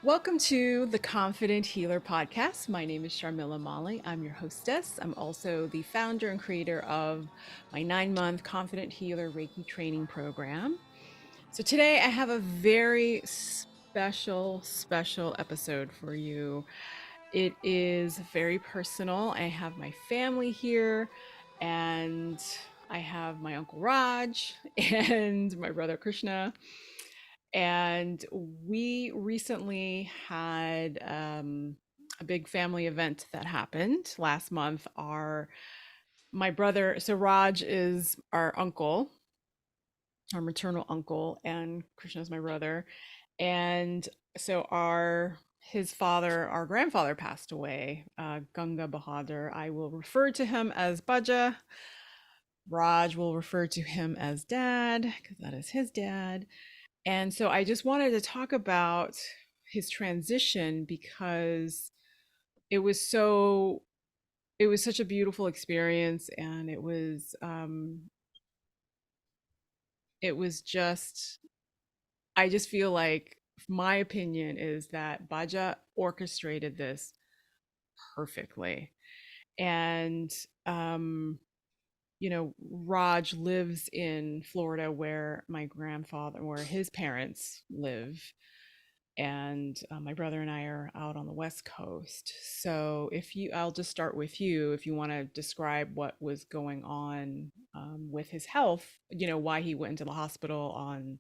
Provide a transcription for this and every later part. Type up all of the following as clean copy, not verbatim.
Welcome to the Confident Healer podcast. My name is Sharmila Mali. I'm your hostess. I'm also the founder and creator of my 9-month Confident Healer Reiki training program. So today I have a very special episode for you. It is very personal. I have my family here, and I have my Uncle Raj and my brother Krishna. And we recently had a big family event that happened last month. My brother, so Raj is our uncle, our maternal uncle, and Krishna is my brother. And so his father, our grandfather, passed away, Ganga Bahadur. I will refer to him as Baja. Raj will refer to him as dad because that is his dad. And so I just wanted to talk about his transition because it was so it was such a beautiful experience, and it was just I just feel like my opinion is that Baja orchestrated this perfectly. And Raj lives in Florida where his parents live, and my brother and I are out on the West Coast. So I'll just start with you if you want to describe what was going on with his health. Why he went into the hospital on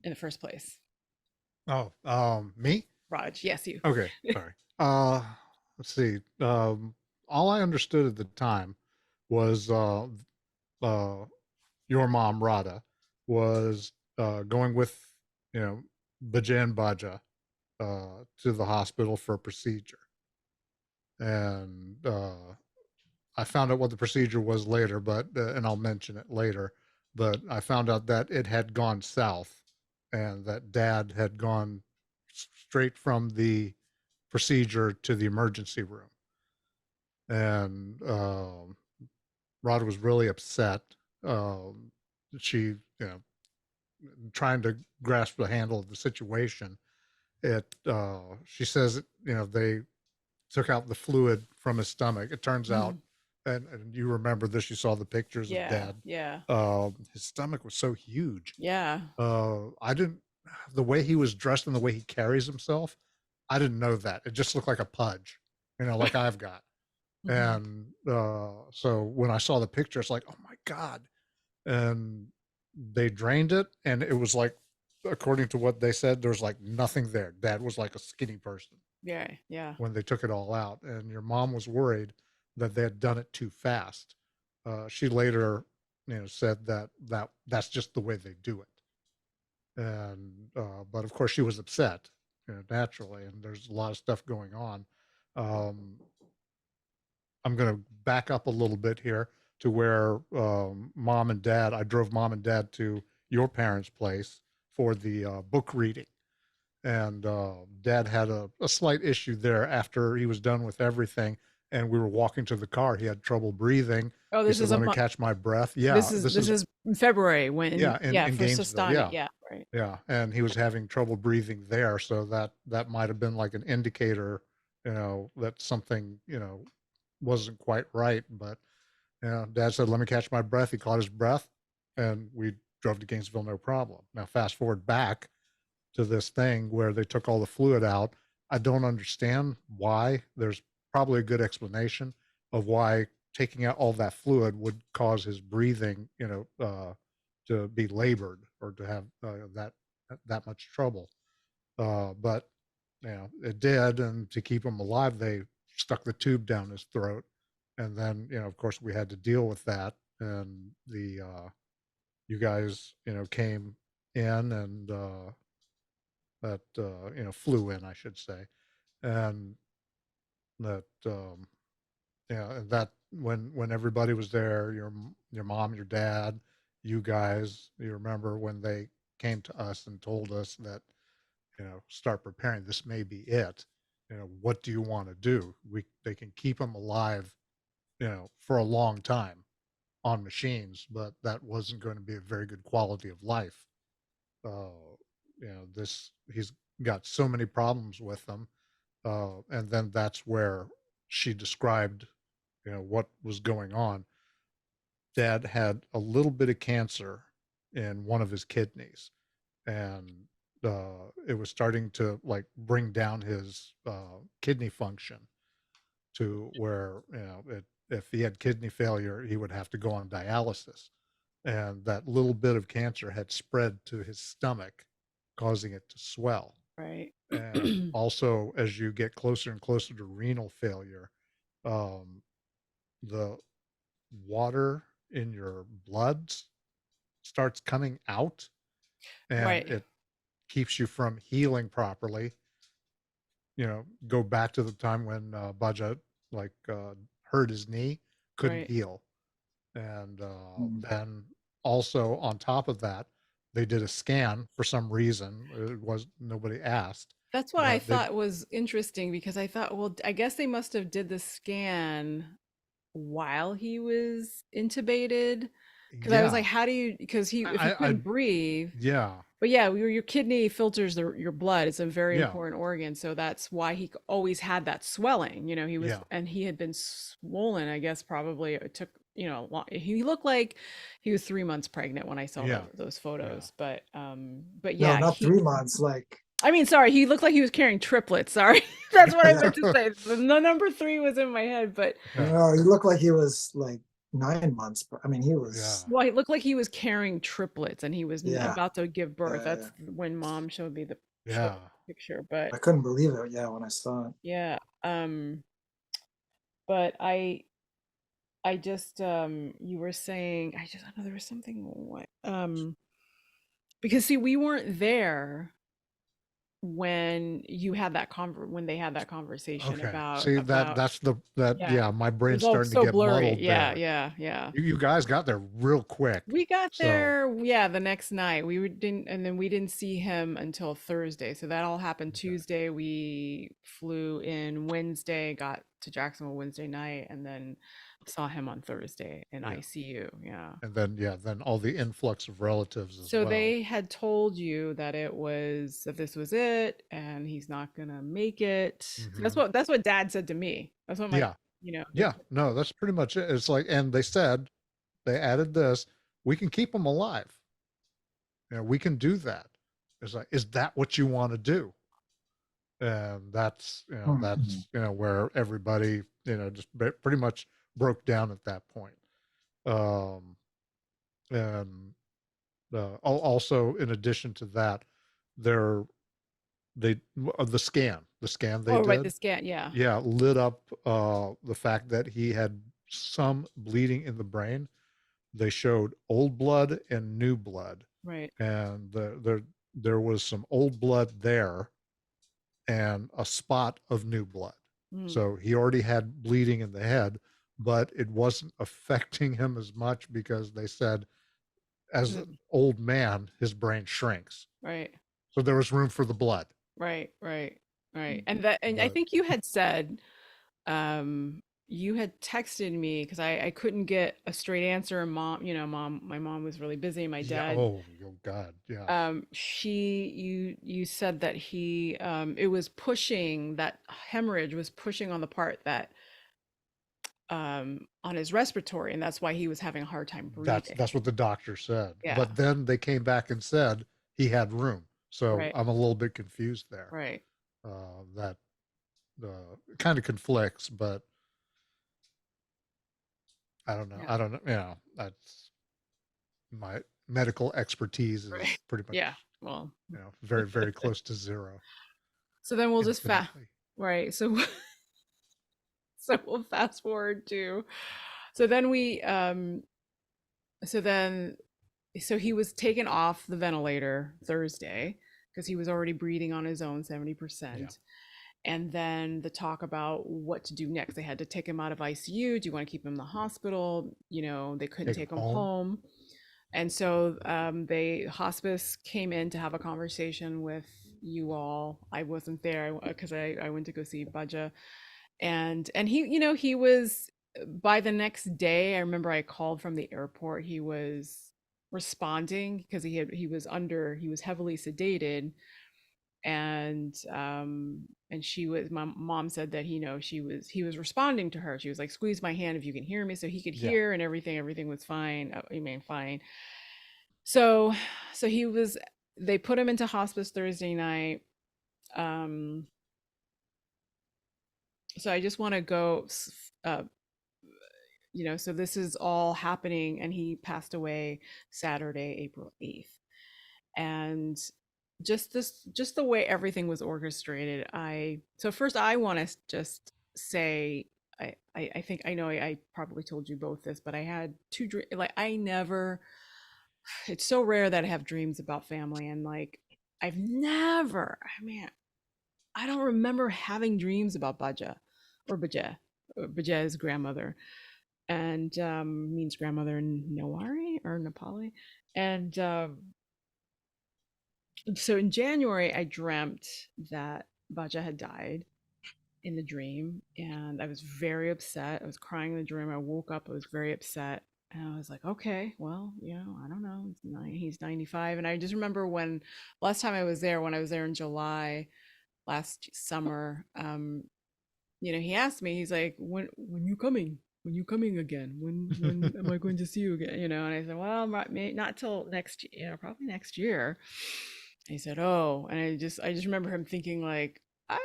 in the first place. Oh, me? Raj, yes, you. Okay, sorry. Let's see. All I understood at the time was uh, your mom, Radha, was going with, you know, Bajan Baja to the hospital for a procedure. And I found out what the procedure was later, and I'll mention it later. But I found out that it had gone south and that dad had gone straight from the procedure to the emergency room. And Rod was really upset. Um, she, trying to grasp the handle of the situation. She says, they took out the fluid from his stomach. It turns out, Mhm. and you remember this, you saw the pictures of Yeah, dad. yeah, His stomach was so huge. yeah. I didn't, the way he was dressed and the way he carries himself, I didn't know that. It just looked like a pudge, like I've got. Mhm. And so when I saw the picture, it's like, oh my God. And they drained it, and it was like, according to what they said, there's like nothing there. Dad was like a skinny person Yeah, yeah. when they took it all out. And your mom was worried that they had done it too fast. She later, said that's just the way they do it. And but of course she was upset, naturally, and there's a lot of stuff going on. Um, I'm going to back up a little bit here to where mom and dad, I drove mom and dad to your parents' place for the book reading. And dad had a slight issue there after he was done with everything. And we were walking to the car. He had trouble breathing. Oh, He this said, is a "Let me month. catch my breath." Yeah, This this is, is February when, yeah, yeah, in for Gainesville. Sostana. Yeah, Yeah, right. yeah. And he was having trouble breathing there. So that might have been like an indicator, that something, wasn't quite right. But dad said, "Let me catch my breath." He caught his breath, and we drove to Gainesville, no problem. Now, fast forward back to this thing where they took all the fluid out. I don't understand why. There's probably a good explanation of why taking out all that fluid would cause his breathing, to be labored or to have that much trouble. But it did, and to keep him alive, they stuck the tube down his throat, and then of course we had to deal with that. And the you guys came in, and that flew in, I should say. And that and that when everybody was there, your mom, your dad, you guys, you remember when they came to us and told us that start preparing, this may be it. What do you want to do? They can keep them alive, for a long time on machines, but that wasn't going to be a very good quality of life. uh this he's got so many problems with them. And then that's where she described, what was going on. Dad had a little bit of cancer in one of his kidneys, and it was starting to like bring down his kidney function to where if he had kidney failure, he would have to go on dialysis, and that little bit of cancer had spread to his stomach, causing it to swell. Right. And also, as you get closer and closer to renal failure, um, the water in your bloods starts coming out, and Right. it keeps you from healing properly. Go back to the time when Baja hurt his knee, couldn't Right. heal. And Mm. then also on top of that, they did a scan for some reason. It was nobody asked, That's what I but they thought was interesting because I thought, well, I guess they must have did the scan while he was intubated. Because I was like, yeah, how do you? Because he, if he I couldn't breathe, yeah, but yeah, your kidney filters your blood. It's a very yeah, important organ, so that's why he always had that swelling. He was, yeah, and he had been swollen. I guess probably it took he looked like he was 3 months pregnant when I saw yeah, those yeah, photos. But No, yeah, not he. 3 months. Like, I mean, sorry, he looked like he was carrying triplets. Sorry, that's what I yeah, meant to say. The number three was in my head, but yeah, no, he looked like he was like 9 months. I mean, he yeah, was, well, it looked like he was carrying triplets, and he was yeah, about to give birth. yeah, yeah. That's when mom showed me the yeah. picture, but I couldn't believe it. Yeah, when I saw it. yeah, but I just you were saying I know there was something what because see we weren't there when they had that conversation Okay. about See, that's that yeah, yeah, my it brain's was all starting to so get blurry. muddled Yeah, there. yeah, yeah. You guys got there real quick. We got So, there, yeah, the next night. Didn't, and then we didn't see him until Thursday. So that all happened okay. Tuesday. We flew in Wednesday, got to Jacksonville Wednesday night, and then saw him on Thursday in Yeah. ICU. Yeah. And then yeah, then all the influx of relatives as So well. they had told you that that this was it, and he's not gonna make it. Mhm. That's what Dad said to me. That's what my Yeah. they Yeah. No, that's pretty much it. It's like, and they said, they added this, we can keep them alive. We can do that. It's like, is that what you want to do? And Mhm. that's where everybody just pretty much broke down at that point. Um, and also in addition to that, there they the scan they oh right, did, the scan, yeah, yeah, lit up the fact that he had some bleeding in the brain. They showed old blood and new blood, right. and there was some old blood there and a spot of new blood. Mm. So he already had bleeding in the head, but it wasn't affecting him as much because they said as 'Cause an old man, his brain shrinks. right. So there was room for the blood. Right, right, right. Mm. And I But think you had said, you had texted me because I couldn't get a straight answer. And my mom was really busy. My yeah, dad, oh God, yes. you said that it was pushing, that hemorrhage was pushing on the part that, on his respiratory, and that's why he was having a hard time breathing. That's what the doctor said. Yeah, But then they came back and said he had room. So right, I'm a little bit confused there. right. That kind of conflicts, but I don't know. Yeah, I don't know. That's my medical expertise right. is pretty much, Yeah. Well, very, very close to zero so then we'll just infinitely. right. So so we'll fast forward to so then we so then so he was taken off the ventilator Thursday because he was already breathing on his own Yeah. 70%. And then the talk about what to do next. They had to take him out of ICU. Do you want to keep him in the hospital? They couldn't Take him take him home. home. And so they hospice came in to have a conversation with you all. I wasn't there because I went to go see Baja, and he was, by the next day, I remember I called from the airport. He was responding because he was heavily sedated, and she was, my mom said that he was responding to her. She was like, squeeze my hand if you can hear me, so he could Yeah. hear, and everything was fine. I mean, fine. So he was, they put him into hospice Thursday night. um so I just want to go, uh so this is all happening, and he passed away Saturday, April 8th. And just the way everything was orchestrated, so first I want to just say, I think I know I probably told you both this, but I had two dreams. Like, I never, it's so rare that I have dreams about family, and like, I've never, I mean, I don't remember having dreams about Baja or Baja. Baja's grandmother, and means grandmother in Newari or Nepali. And so in January, I dreamt that Baja had died in the dream, and I was very upset. I was crying in the dream. I woke up, I was very upset. And I was like, okay, well, I don't know. He's 95. And I just remember when last time I was there, when I was there in July last summer, he asked me, he's like, when you coming? When you coming again? When am I going to see you again? And I said, well, not till next year, probably next year. And he said, oh, and I just remember him thinking like, I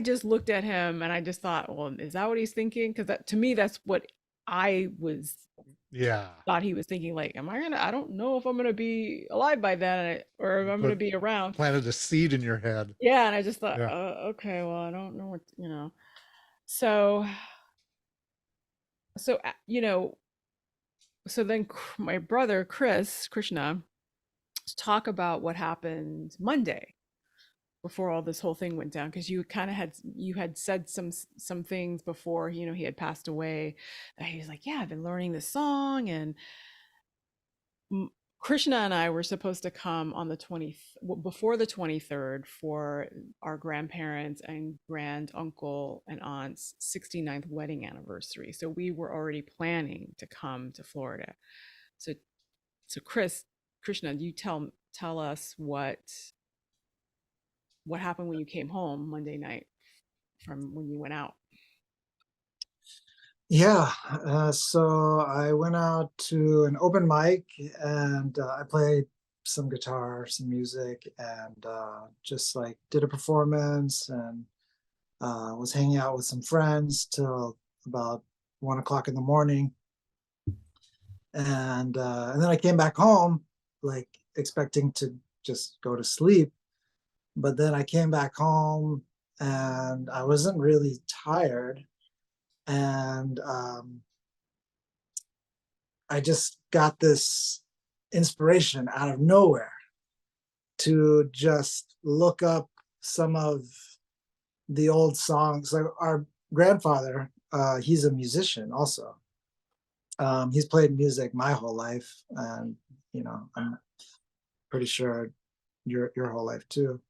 just looked at him and I just thought, well, is that what he's thinking? Because to me, that's what I was Yeah. thought he was thinking. Like, I don't know if I'm gonna be alive by then, or if I'm gonna be around. Planted a seed in your head. Yeah, and I just thought, Yeah. okay, well, I don't know So, so so then my brother Krishna, talk about what happened Monday before all this whole thing went down, because you had said some things before he had passed away, that he was like, yeah, I've been learning this song. And Krishna and I were supposed to come on the 20th, before the 23rd, for our grandparents and grand uncle and aunt's 69th wedding anniversary. So we were already planning to come to Florida. So Krishna, you tell us what happened when you came home Monday night from when you went out. Yeah, so I went out to an open mic, and I played some guitar, some music, and just like did a performance, and was hanging out with some friends till about 1 o'clock in the morning. And then I came back home, like expecting to just go to sleep. But then I came back home and I wasn't really tired. And I just got this inspiration out of nowhere to just look up some of the old songs. Like our grandfather, he's a musician also. He's played music my whole life, and I'm pretty sure your whole life too.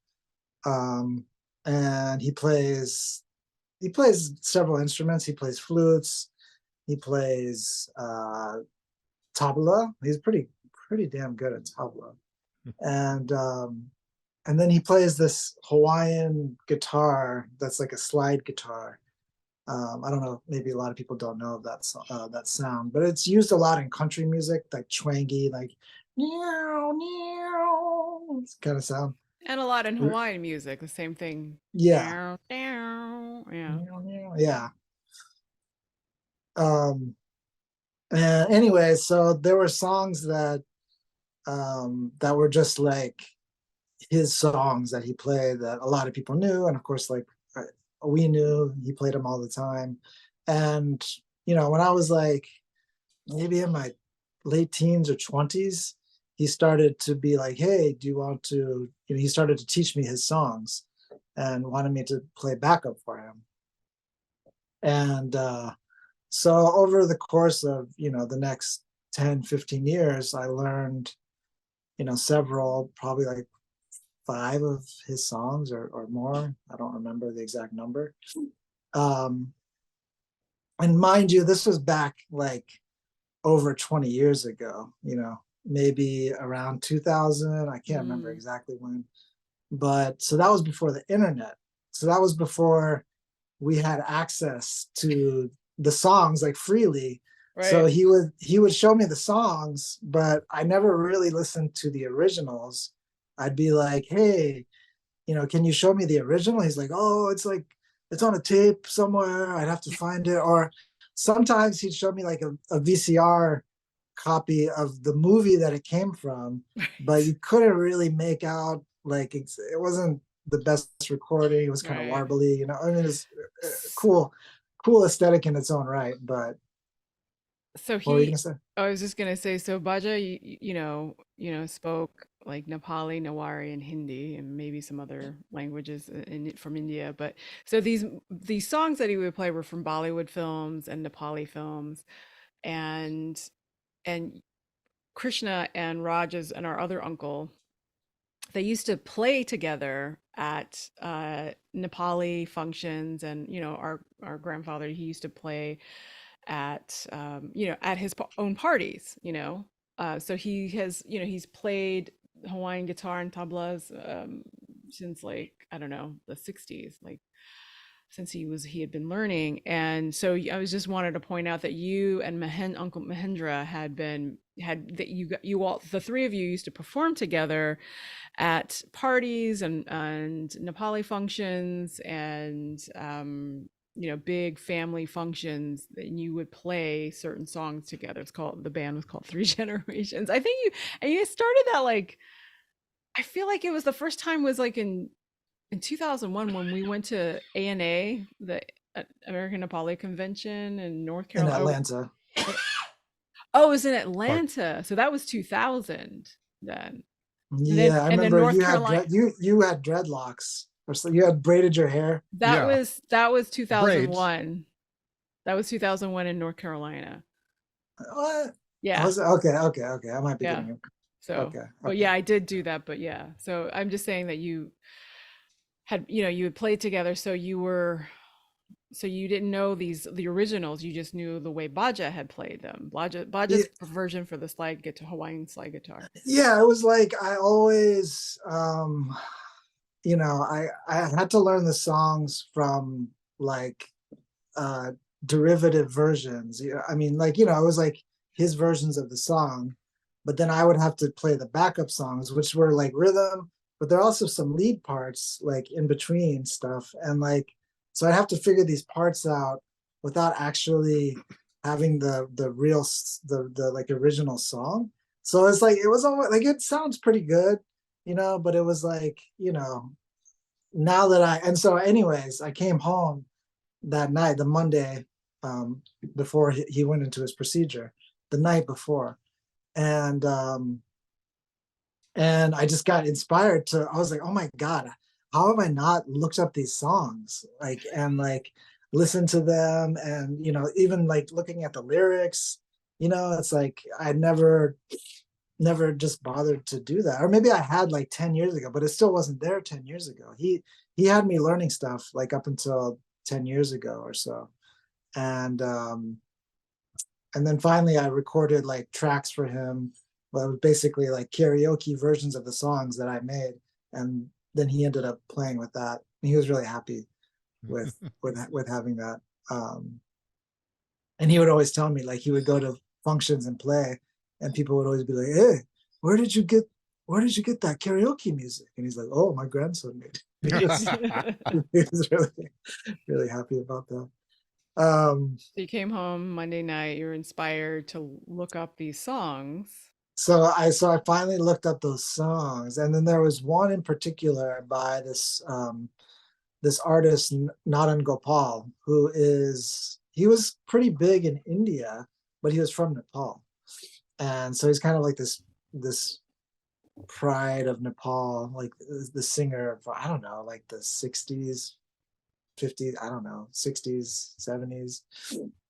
And he plays several instruments. He plays flutes. He plays tabla. He's pretty damn good at tabla. And then he plays this Hawaiian guitar that's like a slide guitar. I don't know, maybe a lot of people don't know that sound, but it's used a lot in country music, like twangy, like meow meow kind of sound. And a lot in Hawaiian music, the same thing. Yeah. Yeah. Meow, meow. Yeah. Um, and anyway, so there were songs that were just like his songs that he played that a lot of people knew, and of course, like we knew, he played them all the time. And when I was like maybe in my late teens or 20s, he started to be like, hey, do you want to, he started to teach me his songs and wanted me to play backup for him. And so over the course of the next 10-15 years, I learned several, probably like 5 of his songs or more. I don't remember the exact number. And mind you, this was back like over 20 years ago. maybe around 2000. I can't remember Mm, exactly when, but so that was before the internet. So that was before we had access to the songs like freely. So right. he would show me the songs, but I never really listened to the originals. I'd be like, hey, can you show me the original? He's like, oh, it's on a tape somewhere. I'd have to find it. Or sometimes he'd show me like a VCR copy of the movie that it came from, but Right. you couldn't really make out, like, it wasn't the best recording. It was kind of Right. warbly, I mean, it's S- cool aesthetic in its own right. But So what were you he, gonna say? I was just gonna say, so Baja, spoke like Nepali, Newari, and Hindi, and maybe some other languages from India. But so these songs that he would play were from Bollywood films and Nepali films, and and Krishna and Rajas and our other uncle, they used to play together at Nepali functions, and our grandfather, he used to play at at his own parties. So he's played Hawaiian guitar and tablas since, like, I don't know, the 60s, like since he had been learning. And so I was just wanted to point out that you and Uncle Mahendra had that you all, the three of you, used to perform together at parties and Nepali functions and big family functions, and you would play certain songs together. The band was called Three Generations. I think you started that, like, I feel like it was the first time was like in 2001 when we went to ANA, the American Nepali Convention in North In Carolina. Atlanta. Oh, it was in Right. Atlanta. So that was 2000 then. And then Yeah, I and then remember North you had Carolina, you had dreadlocks, or so you had braided your hair. Yeah. that was Braids. 2001. That was 2001 in North Carolina. What? Yeah. Was it? Okay, okay, okay. I might be Yeah. getting it. So, Okay, but okay. yeah, I did do that, but yeah. So I'm just saying that you had played together, so you didn't know the originals, you just knew the way Baja had played them. Yeah, Baja's version for the slide guitar, Hawaiian slide guitar. yeah, it was like I always I had to learn the songs from, like, uh derivative versions. Yeah, I mean, like, it was like his versions of the song, but then I would have to play the backup songs, which were like rhythm, but there are also some lead parts like in between stuff. And like, so I have to figure these parts out without actually having the real the like original song. So it's like, it was almost like, it sounds pretty good, but it was like, now that and so anyways, I came home that night, the Monday, um, before he went into his procedure, the night before, and I just got inspired to. I was like, oh my god, how have I not looked up these songs, like, and like listened to them, and even like looking at the lyrics. It's like I never just bothered to do that, or maybe I had like 10 years ago, but it still wasn't there 10 years ago. He had me learning stuff like up until 10 years ago or so. And then finally I recorded like tracks for him, well, it was basically like karaoke versions of the songs that I made. And then he ended up playing with that. And he was really happy with having that. um and he would always tell me, like, he would go to functions and play, and people would always be like, hey, where did you get that karaoke music? And he's like, oh, my grandson made it. He was really, really happy about that. So you came home Monday night, you're inspired to look up these songs. So I finally looked up those songs, and then there was one in particular by this artist, Narayan Gopal, he was pretty big in India, but he was from Nepal. And so he's kind of like this pride of Nepal, like the singer of, I don't know, like the 60s, 50s, I don't know, 60s, 70s,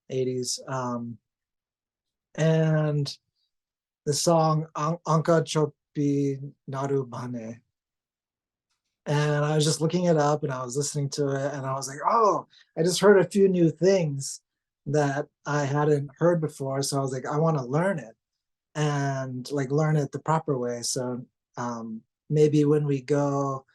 80s. And the song Aakha Chopi Narou Bhani. And I was just looking it up, and I was listening to it, and I was like, oh, I just heard a few new things that I hadn't heard before. So I was like, I want to learn it. and like learn it the proper way. So maybe when we go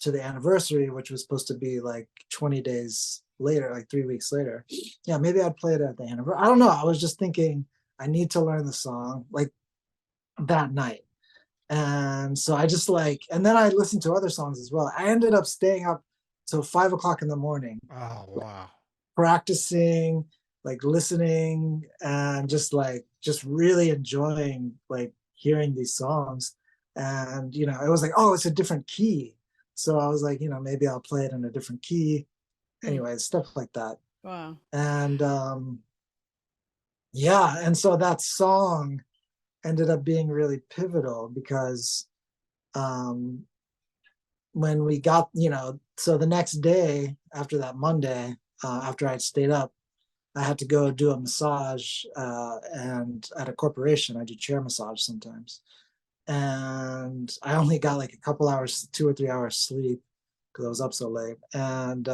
to the anniversary, which was supposed to be like 20 days later, like 3 weeks later, yeah, maybe I'd play it at the anniversary. I don't know. I was just thinking I need to learn the song like that night. And so I just like, and then I listened to other songs as well. I ended up staying up till 5 o'clock in the morning, Oh, wow. practicing, like listening, and just really enjoying like hearing these songs. And it was like, oh, it's a different key. So I was like, maybe I'll play it in a different key. Hmm. Anyway, stuff like that. Wow. And yeah, and so that song ended up being really pivotal because um when we got, so the next day after that Monday, after I'd stayed up, I had to go do a massage, and at a corporation, I do chair massage sometimes. And I only got like a couple hours, 2 or 3 hours sleep because I was up so late. And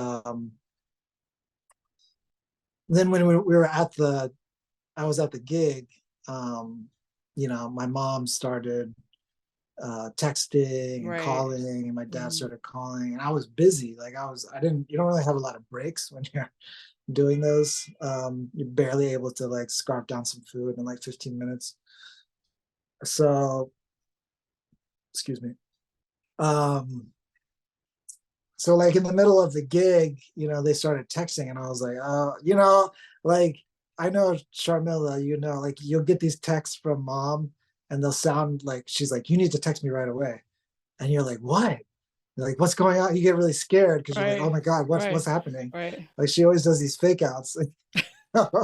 then when we were I was at the gig, um, my mom started texting and Right. calling, and my dad Mhm. started calling, and I was busy. Like you don't really have a lot of breaks when you're doing those. You're barely able to like scarf down some food in like 15 minutes. So, excuse me. Um, so like in the middle of the gig, they started texting, and I was like, like I know Sharmila, like you'll get these texts from mom, and they'll sound like she's like, you need to text me right away, and you're like, what? You're like, what's going on? You get really scared because you're like, oh Right. my god, what's Right. happening? Right. Like she always does these fake outs. Then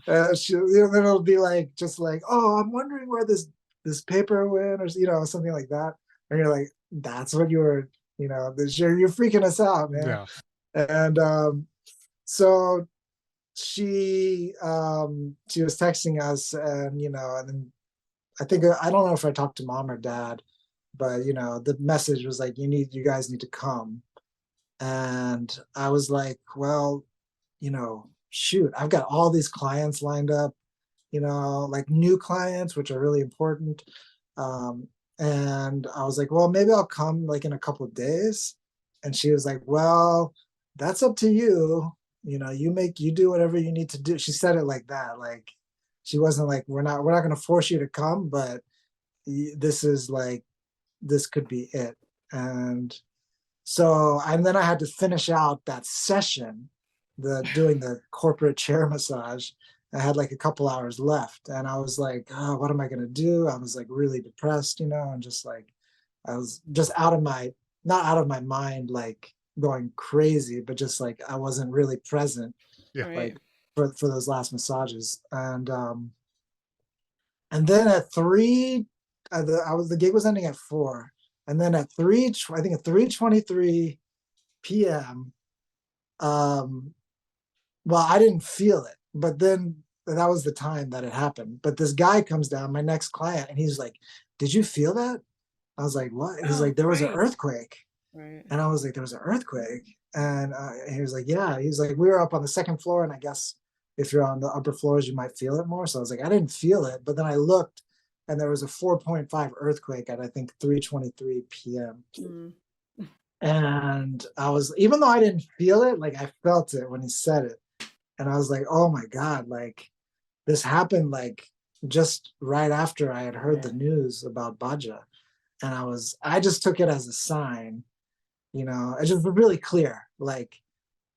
it'll be like just like, oh, I'm wondering where this paper went, or something like that, and you're like, that's what you're freaking us out, man. Yeah. And so she was texting us, and and then I don't know if I talked to mom or dad, but the message was like, you guys need to come. And I was like, well, shoot, I've got all these clients lined up, like new clients, which are really important. Um, and I was like, well, maybe I'll come like in a couple of days. And she was like, well, that's up to you. You do whatever you need to do. She said it like that. Like she wasn't like, we're not going to force you to come, but this is like, this could be it. And then I had to finish out that session, doing the corporate chair massage. I had like a couple hours left, and I was like, oh, what am I gonna do? I was like really depressed, and just like I was just not out of my mind, like going crazy, but just like I wasn't really present, Yeah. Right. like for those last massages. And then at three, the gig was ending at 4, and then at I think at 3:23 p.m. Um, well, I didn't feel it, but then that was the time that it happened. But this guy comes down, my next client, and he's like, "Did you feel that?" I was like, "What?" He's Oh, like, "There was an right. earthquake," Right. and I was like, "There was an earthquake," and he was like, "Yeah." He's like, "We were up on the second floor, and I guess if you're on the upper floors, you might feel it more." So I was like, "I didn't feel it," but then I looked, and there was a 4.5 earthquake at I think 3:23 p.m. Mm. And I was, even though I didn't feel it, like I felt it when he said it. And I was like, oh my God, like this happened like just right after I had heard the Right. news about Baja. And I just took it as a sign, it's just really clear, like,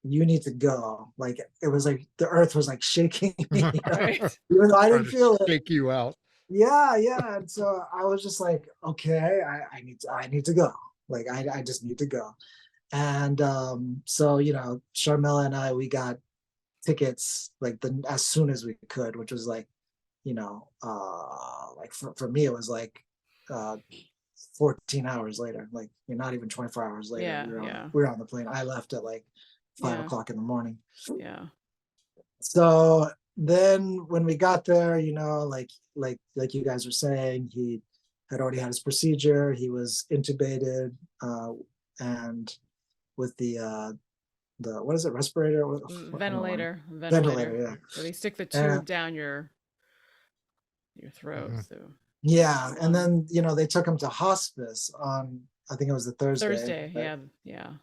you need to go. Like it was like the earth was like shaking me, Right. even though I Trying didn't to feel it. shake you out. Yeah, yeah. And so I was just like, okay, I need to go. Like I just need to go. And so Sharmila and I, we got tickets like as soon as we could, which was like like for me it was like uh 14 hours later, like you're not even 24 hours later. Yeah. Yeah. We were on the plane. I left at like five Yeah. o'clock in the morning. Yeah. So then when we got there, like you guys were saying, he had already had his procedure. He was intubated, and with the what is it, respirator? I don't know. Ventilator. Ventilator, Ventilator. yeah. Where they stick the And tube down your your throat. Mhm. So Yeah, and um, then they took him to hospice on, I think it was the Thursday. Thursday, Right? yeah,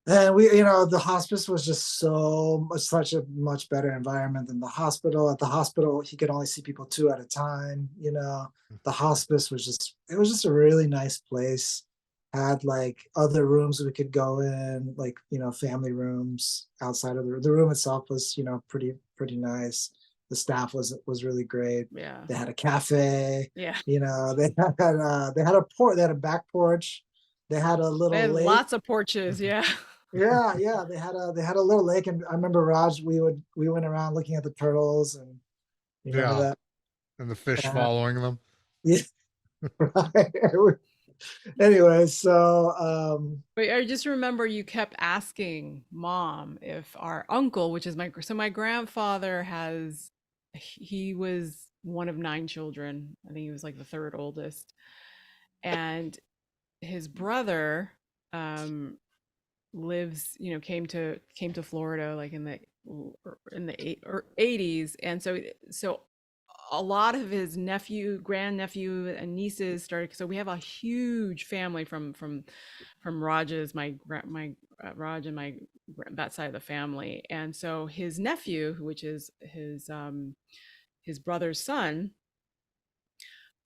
yeah, And the hospice was just so much, such a much better environment than the hospital. At the hospital, he could only see people two at a time. The hospice was it was just a really nice place. Had like other rooms we could go in, like family rooms outside of the room itself was pretty nice. The staff was really great. yeah, They had a cafe. yeah. They had a back porch. They had a They little had lake. lots of porches. Yeah. Yeah, yeah, they had a little lake, and I remember Raj. We went around looking at the turtles, and you remember Yeah, that? and the fish Uh, following them. yeah, right. Anyway, so But I just remember you kept asking mom if our uncle, which is my grandfather he was one of 9 children. I think he was like the third oldest. And his brother um lives, came to Florida like in the 80s. And so a lot of his grandnephew and nieces started, so we have a huge family from Raj's my Raj and that side of the family. And so his nephew, which is his brother's son,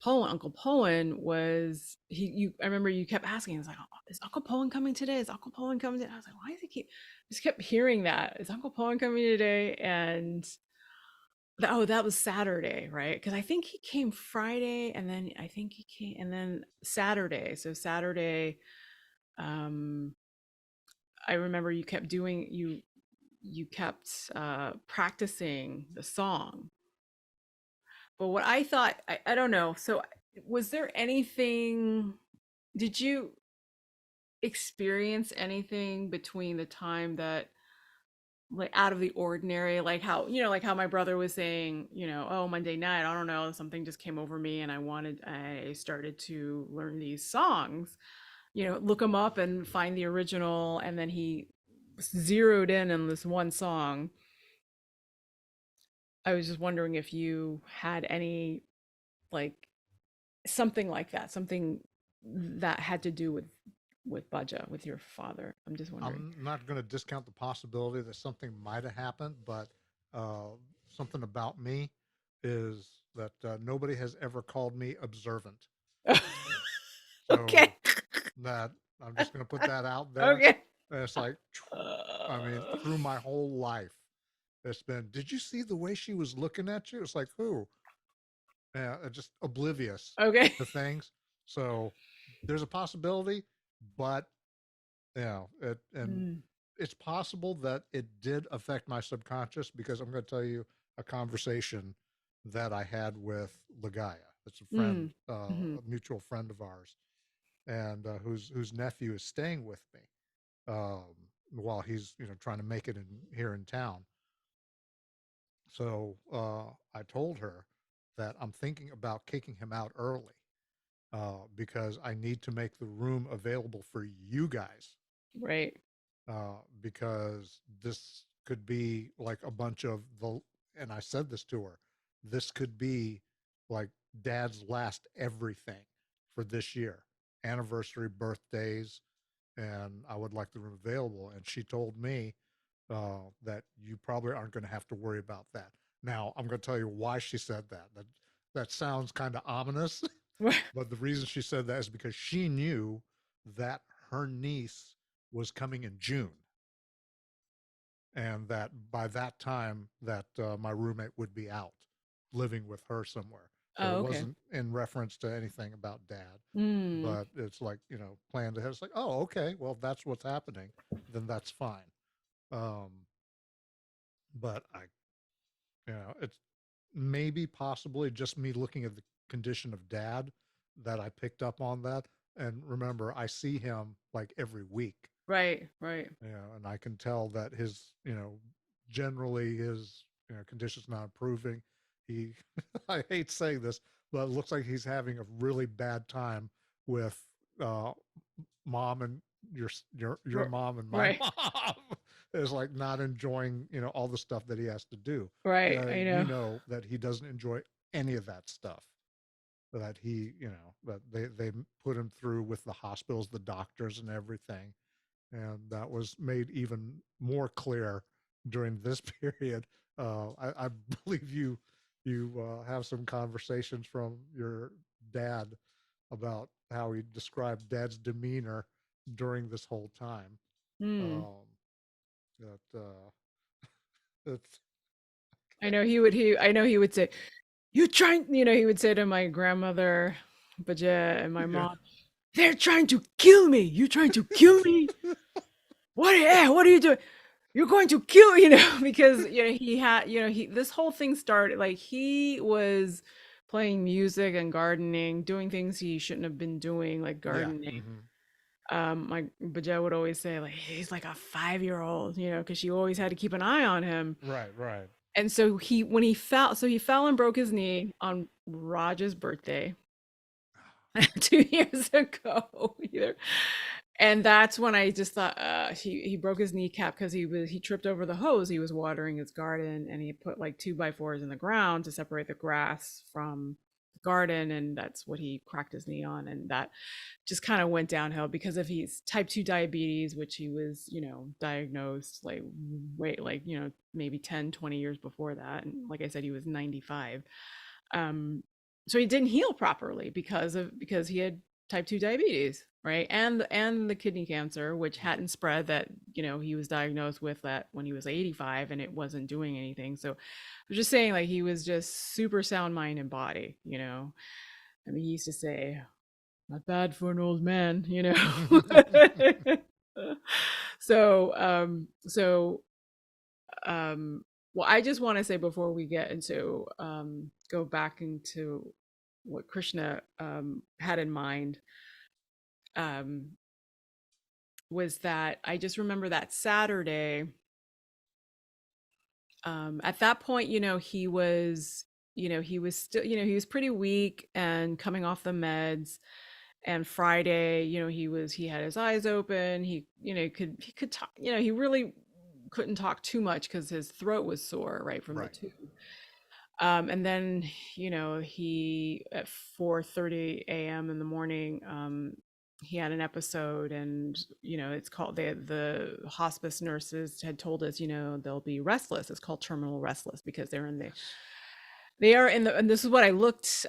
Uncle Poen was I remember you kept asking, I was like, oh, is Uncle Poen coming today? Is Uncle Poen coming today? I was like, why does he keep just kept hearing that? Is Uncle Poen coming today? And that was Saturday, right? Because I think he came Friday, and then I think he came, and then Saturday. So Saturday, um, I remember you kept practicing the song. But what I thought, I don't know. So was there anything? Did you experience anything between the time that, like, out of the ordinary, like how my brother was saying, oh, Monday night, I don't know, something just came over me and I started to learn these songs, look them up and find the original, and then he zeroed in on this one song. I was just wondering if you had any, like, something like that, something that had to do with Baja, with your father. I'm just wondering. I'm not going to discount the possibility that something might have happened, but uh, something about me is that nobody has ever called me observant. Okay. So that I'm just going to put that out there. Okay. And it's like, I mean, through my whole life, it's been, did you see the way she was looking at you? It's like, who? Yeah, just oblivious Okay. to things. So there's a possibility, but and Mm, it's possible that it did affect my subconscious because I'm going to tell you a conversation that I had with Lagaya. It's a friend, mm, mhm. a mutual friend of ours, and whose nephew is staying with me while he's trying to make it in here in town. So I told her that I'm thinking about kicking him out early because I need to make the room available for you guys Right. because this could be like a bunch of and I said this to her, this could be like dad's last everything for this year, anniversary, birthdays, and I would like the room available. And she told me that you probably aren't going to have to worry about that. Now, I'm going to tell you why she said that. That sounds kind of ominous, but the reason she said that is because she knew that her niece was coming in June, and that by that time that my roommate would be out living with her somewhere. So Oh, it okay. wasn't in reference to anything about dad, Mm, but it's like planned ahead. It's like, oh, okay, well, if that's what's happening, then that's fine. Um, but it's maybe possibly just me looking at the condition of dad that I picked up on that. And remember, I see him like every week, right, right. and I can tell that generally his, condition's not improving. He, I hate saying this, but it looks like he's having a really bad time with uh, mom and your R- mom and my Right. mom is like not enjoying all the stuff that he has to do. Right. I You know. know that he doesn't enjoy any of that stuff that he, that they put him through with the hospitals, the doctors, and everything. And that was made even more clear during this period. I believe you have some conversations from your dad about how he described Dad's demeanor during this whole time. Hmm. Um, that it's I know he would say, "You trying," he would say to my grandmother, Baja, and my yeah. mom, "They're trying to kill me. You trying to kill me? What are you doing? You're going to kill," because he had, he this whole thing started like he was playing music and gardening, doing things he shouldn't have been doing, like Yeah. gardening. Hmm. My Baja would always say like he's like a 5-year old, because she always had to keep an eye on him. Right. Right. And so he fell and broke his knee on Raj's birthday 2 years ago either. And that's when I just thought he broke his kneecap because he tripped over the hose. He was watering his garden and he put like 2x4s in the ground to separate the grass from the garden, and that's what he cracked his knee on. And that just kind of went downhill because of his type 2 diabetes, which he was, diagnosed like wait like, maybe 10, 20 years before that. And like I said, he was 95. um so he didn't heal properly because he had type 2 diabetes, right? And the kidney cancer, which hadn't spread, that he was diagnosed with that when he was 85, and it wasn't doing anything. So I was just saying, like, he was just super sound mind and body. I mean, he used to say, not bad for an old man. So well, I just want to say before we get into go back into what Krishna had in mind, um was that I just remember that Saturday. At that point, he was still, he was pretty weak and coming off the meds. And Friday, he had his eyes open. He could talk. He really couldn't talk too much because his throat was sore, right, from the Right. tube. And then, he at 4:30 a.m. in the morning, he had an episode, and it's called, the hospice nurses had told us, they'll be restless. It's called terminal restless because Yes. they are in the, and this is what I looked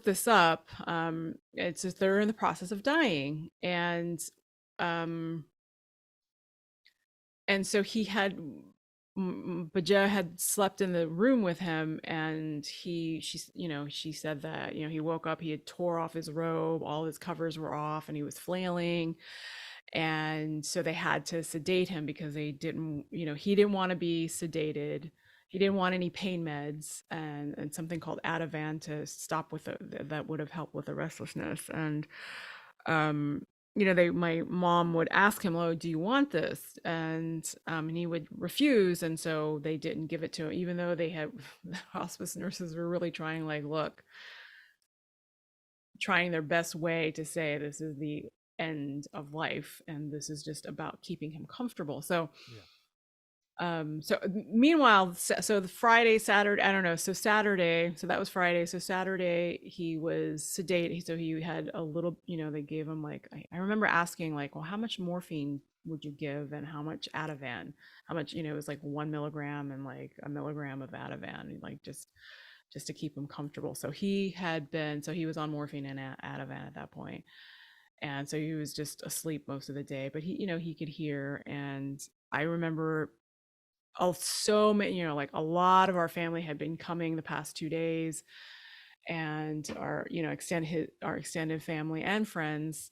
this up. It's just they're in the process of dying. Um and so he had Baja had slept in the room with him, and she said that, he woke up, he had tore off his robe, all his covers were off, and he was flailing. And so they had to sedate him because they didn't, he didn't want to be sedated. He didn't want any pain meds, and something called Ativan to stop with that would have helped with the restlessness. And my mom would ask him, "Oh, do you want this?" And he would refuse, and so they didn't give it to him, even though they had the hospice nurses were really trying, like, look, trying their best way to say this is the end of life and this is just about keeping him comfortable. So Yeah. meanwhile, so the Friday, Saturday, I don't know, so Saturday, so that was Friday, so Saturday he was sedated. So he had a little, they gave him, like, I remember asking, like, well, how much morphine would you give, and how much Ativan, how much, it was like 1 milligram and like a milligram of Ativan, like just to keep him comfortable. So he was on morphine and Ativan at that point. And so he was just asleep most of the day, but he could hear. And I remember, so many, like a lot of our family had been coming the past 2 days, and our extended family and friends,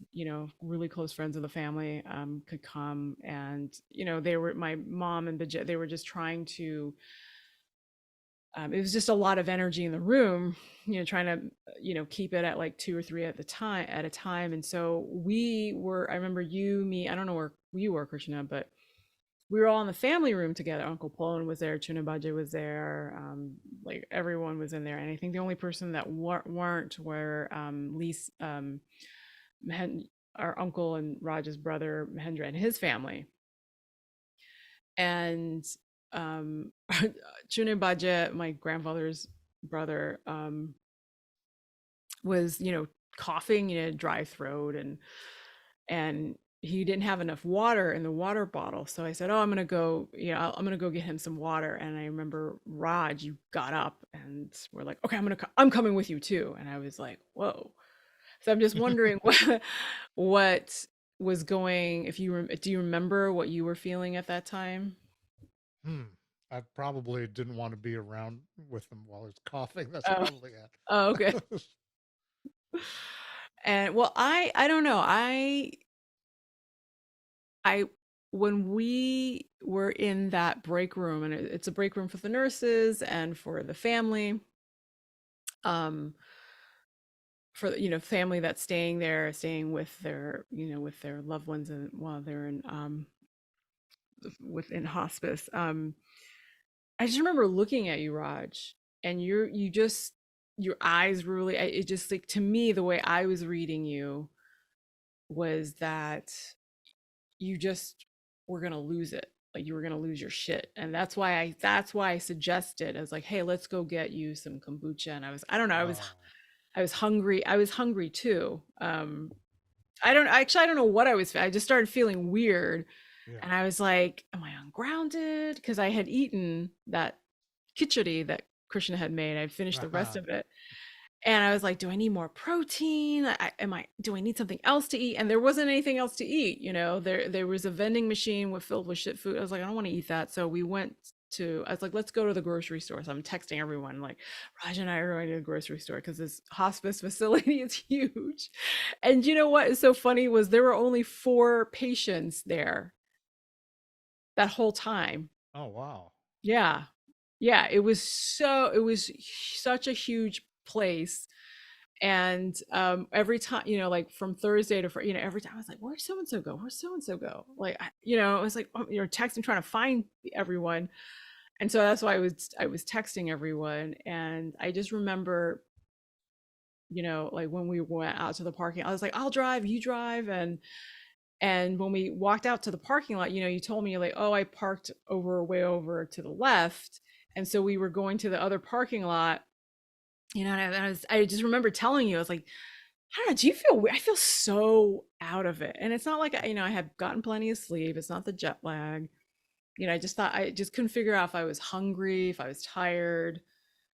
really close friends of the family, could come. And they were, my mom and they were just trying to, it was just a lot of energy in the room, trying to, keep it at like two or three at a time. And so I remember you, me, I don't know where you were, Krishna, but we were all in the family room together. Uncle Poland was there, Chunabaja was there, like everyone was in there. And I think the only person that weren't were Lise, our uncle and Raj's brother Mahendra and his family. And Chunabaja, my grandfather's brother, was, coughing, dry throat, and he didn't have enough water in the water bottle. So I said, "Oh, I'm gonna go, I'm gonna go get him some water." And I remember, Raj, you got up and we're like, "Okay, I'm coming with you too." And I was like, "Whoa." So I'm just wondering what was going. If you do you remember what you were feeling at that time? Hmm. I probably didn't want to be around with him while he's coughing. That's Oh, probably oh, okay. it. And well, I don't know. I when we were in that break room, and it's a break room for the nurses and for the family, um for family that's staying there, staying with their with their loved ones, and while they're in within hospice. I just remember looking at you, Raj, and you just, your eyes really, it just, like, to me, the way I was reading you was that you just were gonna lose it. Like, you were gonna lose your shit. And that's why I suggested, I was like, "Hey, let's go get you some kombucha." And I don't know, Oh, I was hungry. I was hungry too. I don't know what I just started feeling weird. yeah. And I was like, "Am I ungrounded?" Because I had eaten that khichdi that Krishna had made. I'd finished the rest Uh-huh. of it. And I was like, "Do I need more protein? Do I need something else to eat?" And there wasn't anything else to eat. There was a vending machine filled with shit food. I was like, "I don't want to eat that." So I was like, "Let's go to the grocery store." So I'm texting everyone, like, Raj and I are going to the grocery store because this hospice facility is huge. And you know what is so funny was there were only 4 patients there that whole time. Oh, wow. Yeah. Yeah, it was such a huge place. And every time, like, from Thursday to every time I was like, "Where'd so and so go? Where'd so and so go?" Like, I was like, texting, trying to find everyone. And so that's why I was texting everyone. And I just remember, like, when we went out to the parking, I was like, "I'll drive, you drive." And when we walked out to the parking lot, you told me, like, "Oh, I parked way over to the left." And so we were going to the other parking lot, and I just remember telling you, I was like, "I don't know, do you feel weird?" I feel so out of it. And it's not like, I had gotten plenty of sleep. It's not the jet lag. I just thought, I just couldn't figure out if I was hungry, if I was tired.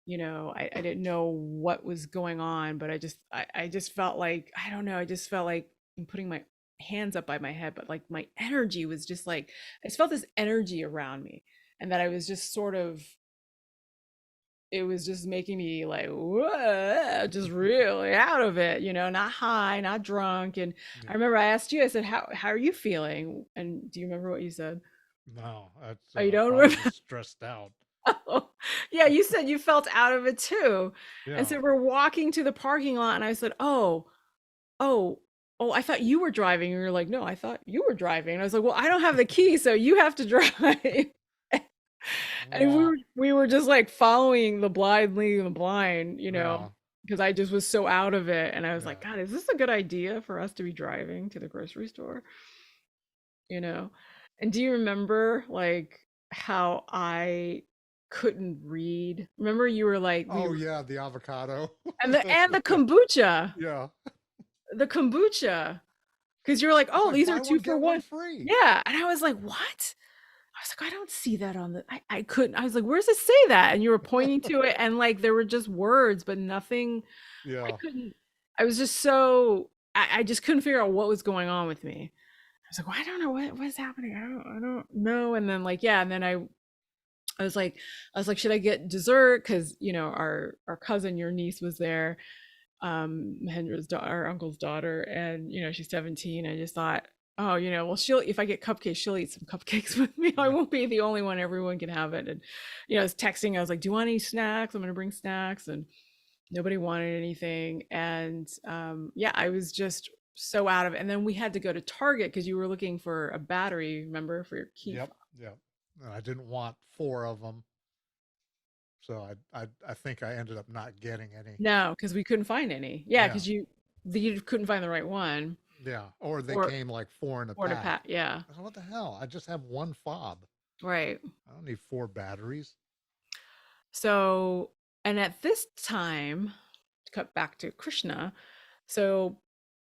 I didn't know what was going on, but I just felt like, I don't know, I just felt like I'm putting my hands up by my head, but, like, my energy was just like, I just felt this energy around me, and that I was just sort of, it was just making me like, whoa, just really out of it, not high, not drunk. And I Yeah. remember I asked you, I said, how are you feeling? And do you remember what you said? No, that's Oh, you don't probably remember? just stressed out. Oh, yeah, you said you felt out of it too. And Yeah. so we're walking to the parking lot, and I said, oh, oh, I thought you were driving. And you're like, "No, I thought you were driving." And I was like, "Well, I don't have the key, so you have to drive." And we Wow. were we were just, like, following the blind leading the blind, Yeah. because I just was so out of it. And I was like, Yeah. "God, is this a good idea for us to be driving to the grocery store?" You know? And do you remember, like, how I couldn't read? Remember, you were like, we Oh, were, yeah. The avocado. and the kombucha, Yeah. the kombucha, because you're like, It's "Oh, like, these are buy 2 one, for get one 1." free. Yeah, and I was like, "What?" I was like, "I don't see that on the," I couldn't, I was like, "Where's it say that?" And you were pointing to it, and, like, there were just words, but nothing. I Yeah. couldn't, I was just so, I just couldn't figure out what was going on with me. I was like, "Well, I don't know what's happening. I don't know." And then, like, yeah, and then I was like, "Should I get dessert?" Because, our cousin, your niece, was there, Mahendra's daughter, our uncle's daughter, and, she's 17. I just thought, "Oh, well, she'll if I get cupcakes, she'll eat some cupcakes with me. I Yeah. won't be the only one. Everyone can have it." And, I was texting. I was like, "Do you want any snacks? I'm gonna bring snacks." And nobody wanted anything. And yeah, I was just so out of it. And then we had to go to Target because you were looking for a battery, remember, for your key Yep. fob. Yep. And I didn't want four of them, so I think I ended up not getting any. No, because we couldn't find any. Yeah, Yeah. because you couldn't find the right one. Yeah. Or they or came like four in a or to pack. pat. Yeah, I said, what the hell? I just have one fob. right. I don't need four batteries. So And at this time, to cut back to Krishna, so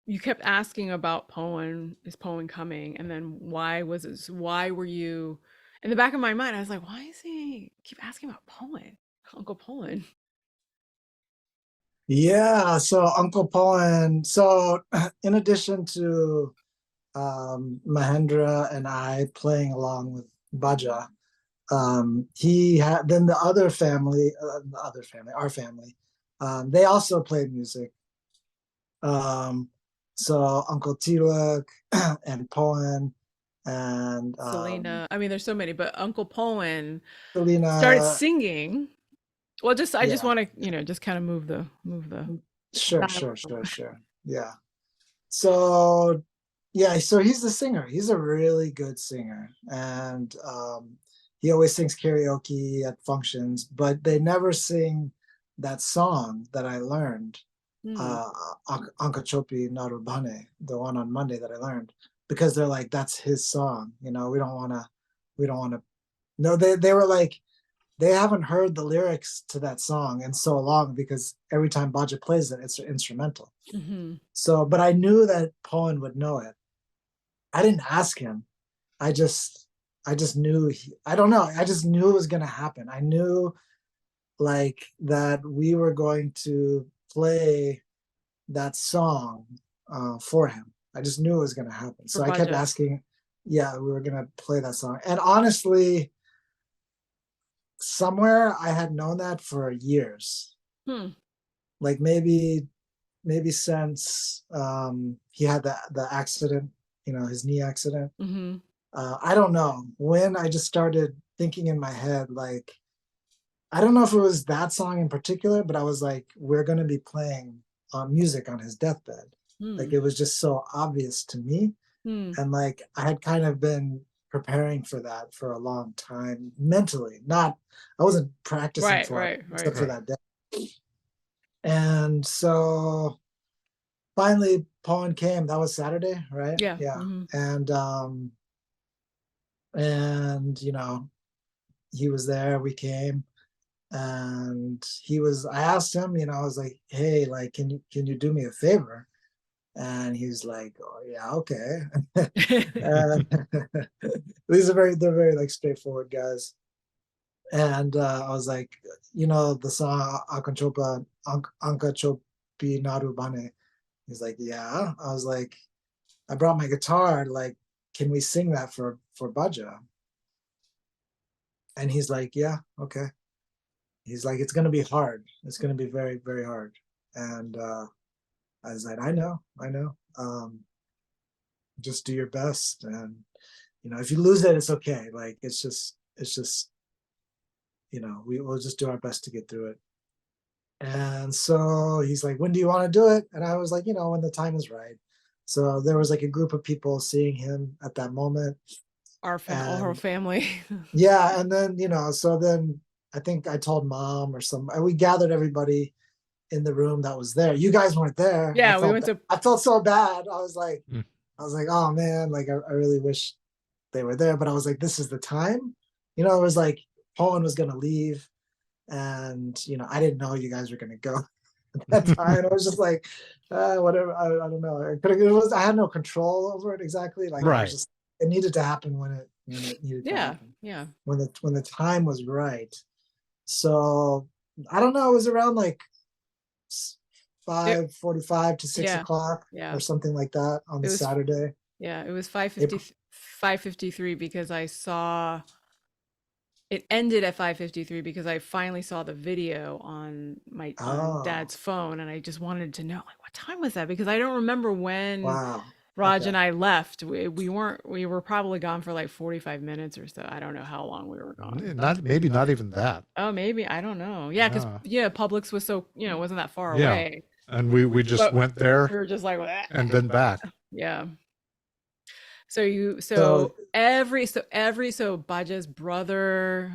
you kept asking about Poen, is Poen coming? And then why were you in the back of my mind? I was like, why is he keep asking about Poen, Uncle Poen? Yeah, so Uncle Poen. So in addition to Mahendra and I playing along with Baja, he had then our family, they also played music. So Uncle Tilak and Poen and Selena. I mean, there's so many, but Uncle Poen started Selena. singing. Well, I just Yeah, want to, just kind of move the sure, dialogue. sure. Yeah. So yeah, so he's the singer. He's a really good singer, and he always sings karaoke at functions, but they never sing that song that I learned, Hmm. uh, Aakha Chopi Narou Bhani, the one on Monday that I learned, because they're like, that's his song. We don't want to. No, they were like, they haven't heard the lyrics to that song in so long because every time Baja plays it, it's instrumental. Hmm. So, but I knew that Poen would know it. I didn't ask him. I just, I just knew. I don't know. I just knew it was gonna happen. I knew like that we were going to play that song for him. I just knew it was gonna happen. For So I kept Baja. asking. Yeah, we were gonna play that song. And honestly, somewhere I had known that for years. Hmm. Like maybe since he had the accident, his knee accident. Hmm. I don't know when I just started thinking in my head, like, I don't know if it was that song in particular, but I was like, we're going to be playing music on his deathbed. Like, Hmm. it was just so obvious to me. Hmm. And like, I had kind of been preparing for that for a long time mentally, not, I wasn't practicing Right. for it Right. Right. except for Right. that day. And so finally Poen came. That was Saturday, right? Yeah. Yeah. Hmm. And he was there. We came, and I asked him, I was like, hey, like, can you do me a favor? And he's like, oh yeah, okay. And they're very like straightforward guys. And I was like, the song Aakha Chopi Narou Bhani. He's like, yeah. I was like, I brought my guitar. Like, can we sing that for Baja? And he's like, yeah, okay. He's like, it's gonna be hard. It's gonna be very, very hard. And I was like, I know. Just do your best, and if you lose it, it's okay. Like, it's just we'll just do our best to get through it. And so he's like, when do you want to do it? And I was like, when the time is right. So there was like a group of people seeing him at that moment. All her And family. yeah, and then so then I think I told mom or some, and we gathered everybody in the room that was there. You guys weren't there. Yeah, we went to. I felt so bad. Mm. I was like, oh man, like I really wish they were there. But I was like, this is the time. It was like Poen was gonna leave, and I didn't know you guys were gonna go at that time. I was just like, whatever. I don't know. I had no control over it exactly. Like, I was Right. just, it needed to happen when it needed to Yeah. happen, Yeah. when the time was right. So I don't know. It was around like It, 5:45 to six yeah. o'clock Yeah. or something like that on It the was. Saturday. Yeah. It was 5:50. April. 5:53 because I saw it ended at 5:53 because I finally saw the video on Oh, dad's phone, and I just wanted to know, like, what time was that, because I don't remember when wow. Raj Okay. and I left. We were probably gone for like 45 minutes or so. I don't know how long we were gone. Not maybe not even that. Oh, maybe, I don't know. Yeah, because Yeah. Publix was so, wasn't that far Yeah. away. And we just But went there we were just like, and then back. yeah. So, So Baja's brother,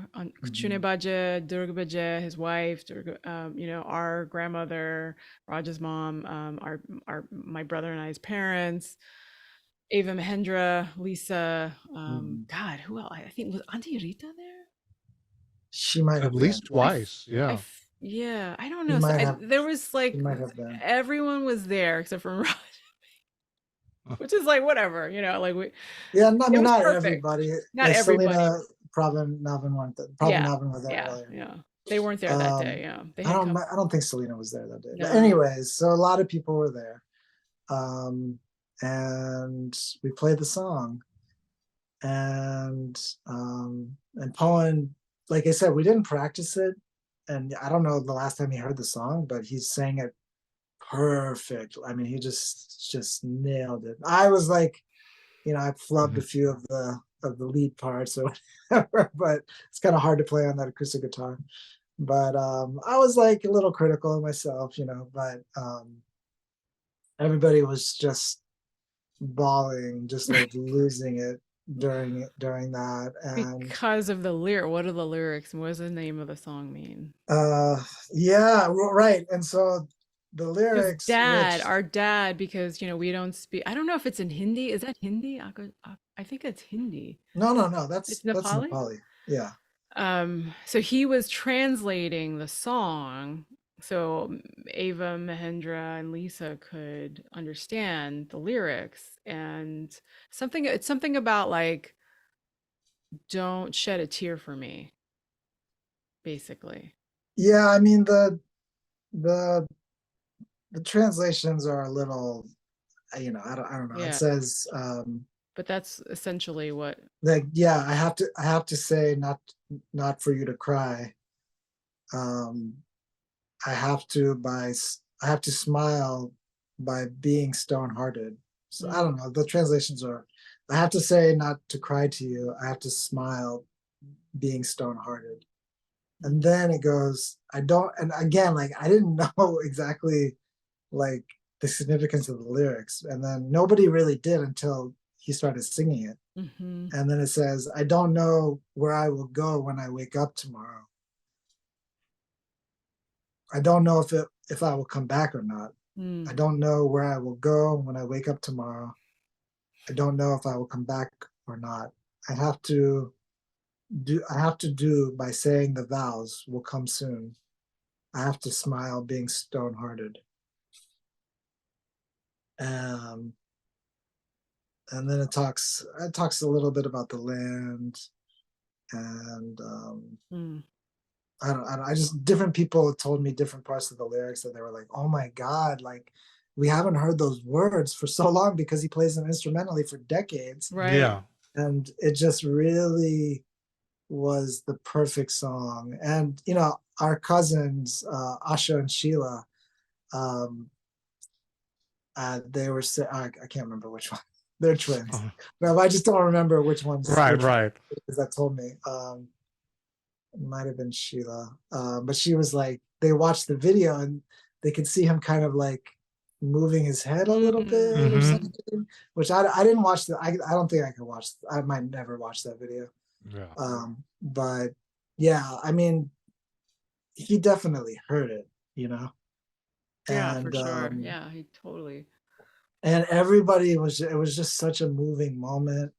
Chune mhm, Baja, Durga Baja, his wife, Durga, our grandmother, Raj's mom, my brother and I's parents, Ava Mahendra, Lisa, mhm. God, who else? I think was Auntie Rita there? She might At have been. least Yeah. twice. Yeah. Yeah, I don't He know. So might have. there was He like might have been. everyone was there except for Raj, which is like whatever, like Yeah, I it mean, was not perfect. everybody. Not Like everybody. Selena, Pravin, Navin weren't. Pravin, Yeah, Navin were there yeah, earlier. yeah. They weren't there that day. Yeah, they I had don't. come. I don't think Selena was there that day. But No. anyways, so a lot of people were there, um, and we played the song, and Poen, like I said, we didn't practice it, and I don't know the last time he heard the song, but he sang it perfect. I mean, he just nailed it. I was like, I flubbed a few of the lead parts or whatever, but it's kind of hard to play on that acoustic guitar. But I was like a little critical of myself, but everybody was just bawling, just like losing it during that. And Because of the lyric. What are the lyrics? And what does the name of the song mean? yeah, right. And so the Because lyrics, dad, which our dad, because we don't speak. I don't know if it's in Hindi. Is that Hindi? I think it's Hindi. no, It's that's Nepali. Nepali. Yeah. So he was translating the song so Ava, Mahendra, and Lisa could understand the lyrics, and it's something about like don't shed a tear for me, basically. Yeah, I mean the the translations are a little, I don't know. It Yeah, says but that's essentially what. like, yeah, I have to say, not for you to cry. Um I have to smile by being stone hearted. So I Mm, don't know. The translations are, I have to say not to cry to you. I have to smile being stone hearted. And mm, then it goes, I don't, and again, like I didn't know exactly like the significance of the lyrics. And then nobody really did until he started singing it. mhm, And then it says, I don't know where I will go when I wake up tomorrow. I don't know if I will come back or not. mm. I don't know where I will go when I wake up tomorrow. I don't know if I will come back or not. I have to do by saying the vows will come soon. I have to smile being stone hearted. Um and then it talks a little bit about the land, and Mm. I just, different people told me different parts of the lyrics that they were like, oh my God, like we haven't heard those words for so long because he plays them instrumentally for decades. Right. Yeah. And it just really was the perfect song. And our cousins, Asha and Sheila, um, they were I can't remember which one. They're twins. No, I just don't remember which ones Right, which right. that told me. It might have been Sheila. But she was like, they watched the video and they could see him kind of like moving his head a little bit or Mm-hmm. something, which I didn't watch. I don't think I could watch. I might never watch that video. Yeah. But yeah, I mean, he definitely heard it, you know, Yeah, for and sure. Yeah, he totally. everybody was. It was just such a moving moment,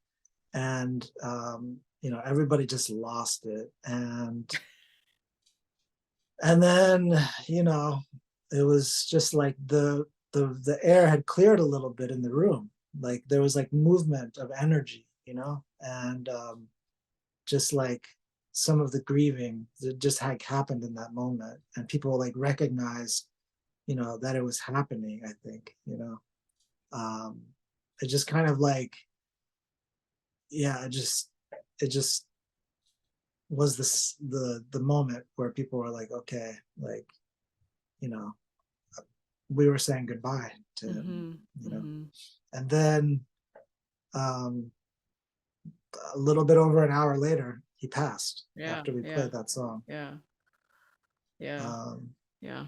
and everybody just lost it, and then it was just like the air had cleared a little bit in the room, like there was like movement of energy, and just like some of the grieving that just had happened in that moment, and people like recognized that it was happening. I think um it just kind of like, yeah, it just was this the moment where people were like, okay, like you know we were saying goodbye to him, Mm-hmm. Mm-hmm. and then um a little bit over an hour later he passed Yeah, after we yeah, played that song. yeah, yeah, um yeah.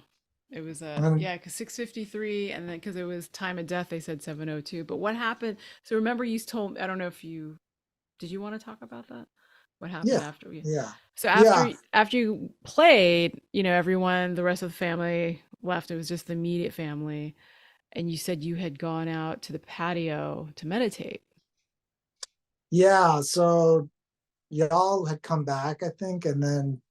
It was and yeah, because 6:53, and then because it was time of death, they said 7:02. But what happened? So remember, you told, I don't know if you did you want to talk about that? What happened yeah, after we? yeah, So yeah, after you played, everyone, the rest of the family left. It was just the immediate family, and you said you had gone out to the patio to meditate. yeah. So y'all had come back, I think, and then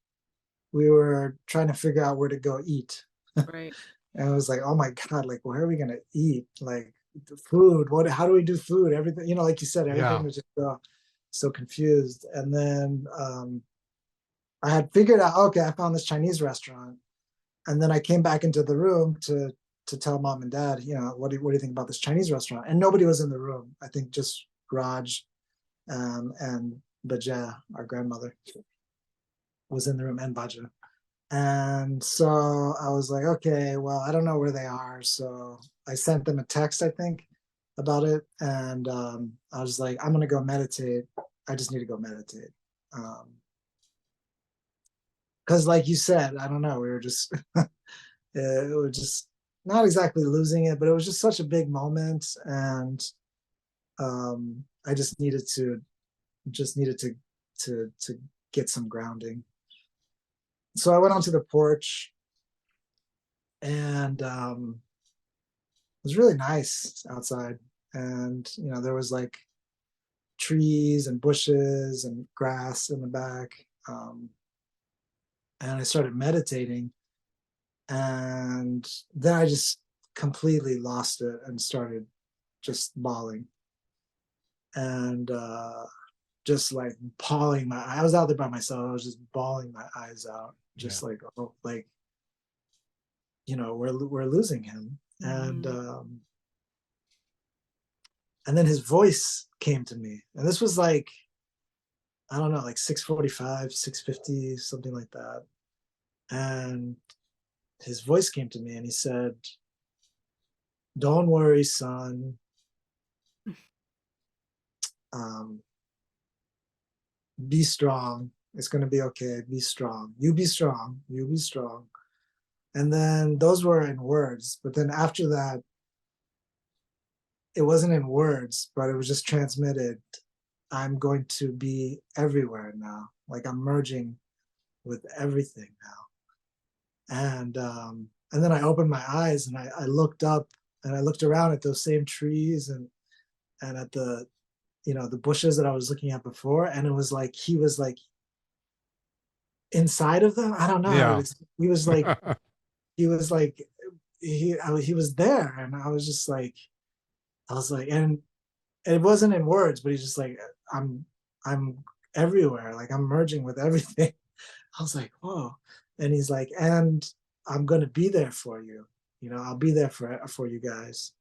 we were trying to figure out where to go eat. Right. And it was like, oh my God, like, where are we gonna eat? Like the food, what, how do we do food? Everything, like you said, everything Yeah. was just so confused. And then I had figured out, okay, I found this Chinese restaurant. And then I came back into the room to tell mom and dad, what do you think about this Chinese restaurant? And nobody was in the room. I think just Raj and Baja, our grandmother, was in the room, and Baja. And so I was like, okay, well, I don't know where they are. So I sent them a text, I think, about it. And I was like, I'm going to go meditate. I just need to go meditate. Because, like you said, I don't know, we were just, it was just not exactly losing it, but it was just such a big moment. And I just needed to get some grounding. So I went onto the porch, and it was really nice outside. And there was like trees and bushes and grass in the back. And I started meditating, and then I just completely lost it and started just bawling, and just like bawling I was out there by myself. I was just bawling my eyes out, just Yeah. like, oh, like, we're losing him. And then his voice came to me, and this was like, I don't know, like 6:45, 6:50, something like that. And his voice came to me, and he said, "Don't worry, son. Um, be strong. It's going to be okay. Be strong. You be strong. You be strong." And then those were in words. But then after that, it wasn't in words, but it was just transmitted. I'm going to be everywhere now. Like, I'm merging with everything now. And then I opened my eyes, and I looked up, and I looked around at those same trees, and at the bushes that I was looking at before, and it was like he was like inside of them. I don't know how to Yeah. he was like he was like he was there, and I was like, and it wasn't in words, but he's just like, I'm everywhere, like I'm merging with everything. I was like, whoa. And he's like, and I'm gonna be there for you. I'll be there for you guys.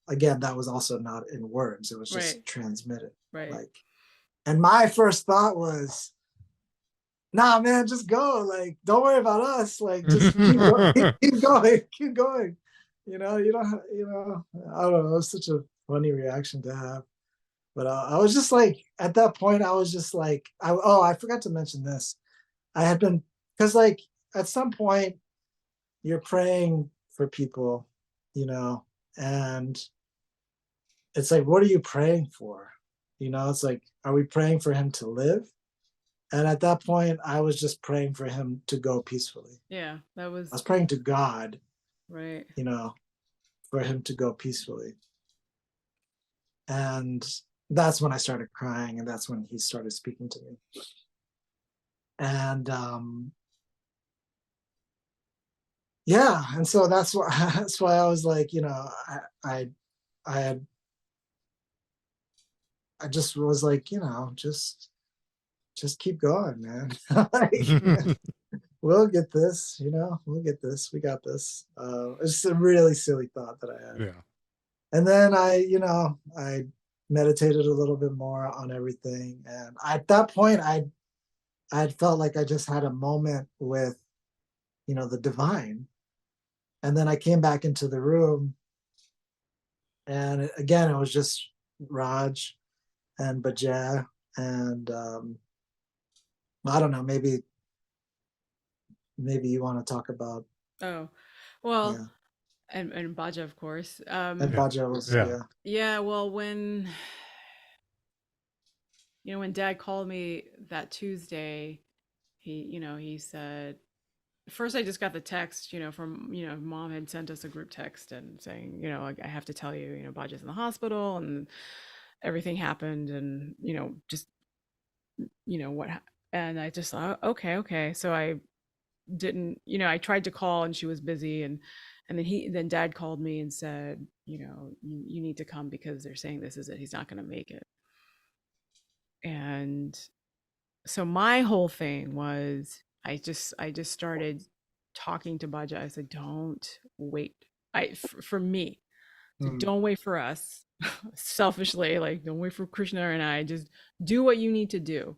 Again, that was also not in words, it was Right. just transmitted. Right. Like, and my first thought was, nah, man, just go. Like, don't worry about us. Like, just keep going, keep going, keep going. You don't, I don't know. It was such a funny reaction to have. But I was just like, at that point, I was just like, I forgot to mention this. I had been, because like at some point, you're praying for people, and it's like, what are you praying for? It's like, are we praying for him to live? And at that point, I was just praying for him to go peacefully. Yeah, that I was was praying to God, right. you know, for him to go peacefully. And that's when I started crying, and that's when he started speaking to me. And yeah, and so that's why that's why I was like, I had I just was like, just keep going, man. Like, we'll get this, we'll get this, we got this. It's just a really silly thought that I had. Yeah. And then I meditated a little bit more on everything, and at that point, I felt like I just had a moment with, the divine. And then I came back into the room, and again, it was just Raj and Baja, and I don't know, maybe you want to talk about, Oh, well, yeah, and Baja, of course. and Yeah. Baja was, Yeah. yeah, Yeah, well, when Dad called me that Tuesday, he said, first I just got the text, from, Mom had sent us a group text and saying, I have to tell you, Baja's in the hospital and everything happened, and, just, what And I just thought, okay, okay. So I didn't, I tried to call and she was busy, and then dad called me and said, you need to come because they're saying this is it. He's not going to make it. And so my whole thing was I just started talking to Baja. I said, don't wait. For me, so Mm, don't wait for us. Selfishly, like, don't wait for Krishna and I. Just do what you need to do.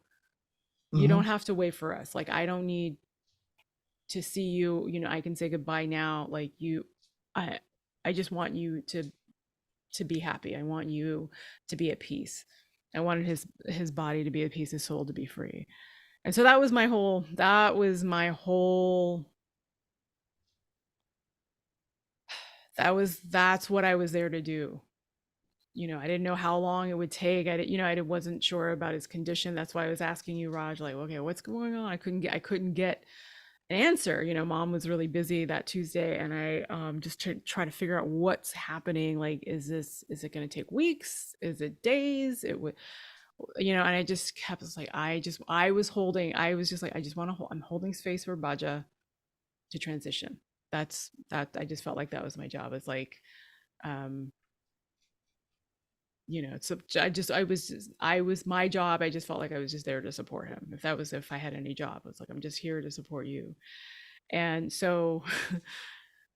You mhm, don't have to wait for us. Like, I don't need to see you. I can say goodbye now. Like, I I just want you to be happy. I want you to be at peace. I wanted his body to be at peace, his soul to be free. And so that's what I was there to do. I didn't know how long it would take. I wasn't sure about his condition. That's why I was asking you, Raj, like, okay, what's going on? I couldn't get an answer. Mom was really busy that Tuesday, and I just try to figure out what's happening. Like, is it going to take weeks? Is it days? It would, and I just kept like, I was just like, I just want to hold, I'm holding space for Baja to transition. That I just felt like that was my job. It's like, um, so I was my job. I just felt like I was just there to support him. If I had any job, it's like, I'm just here to support you. And so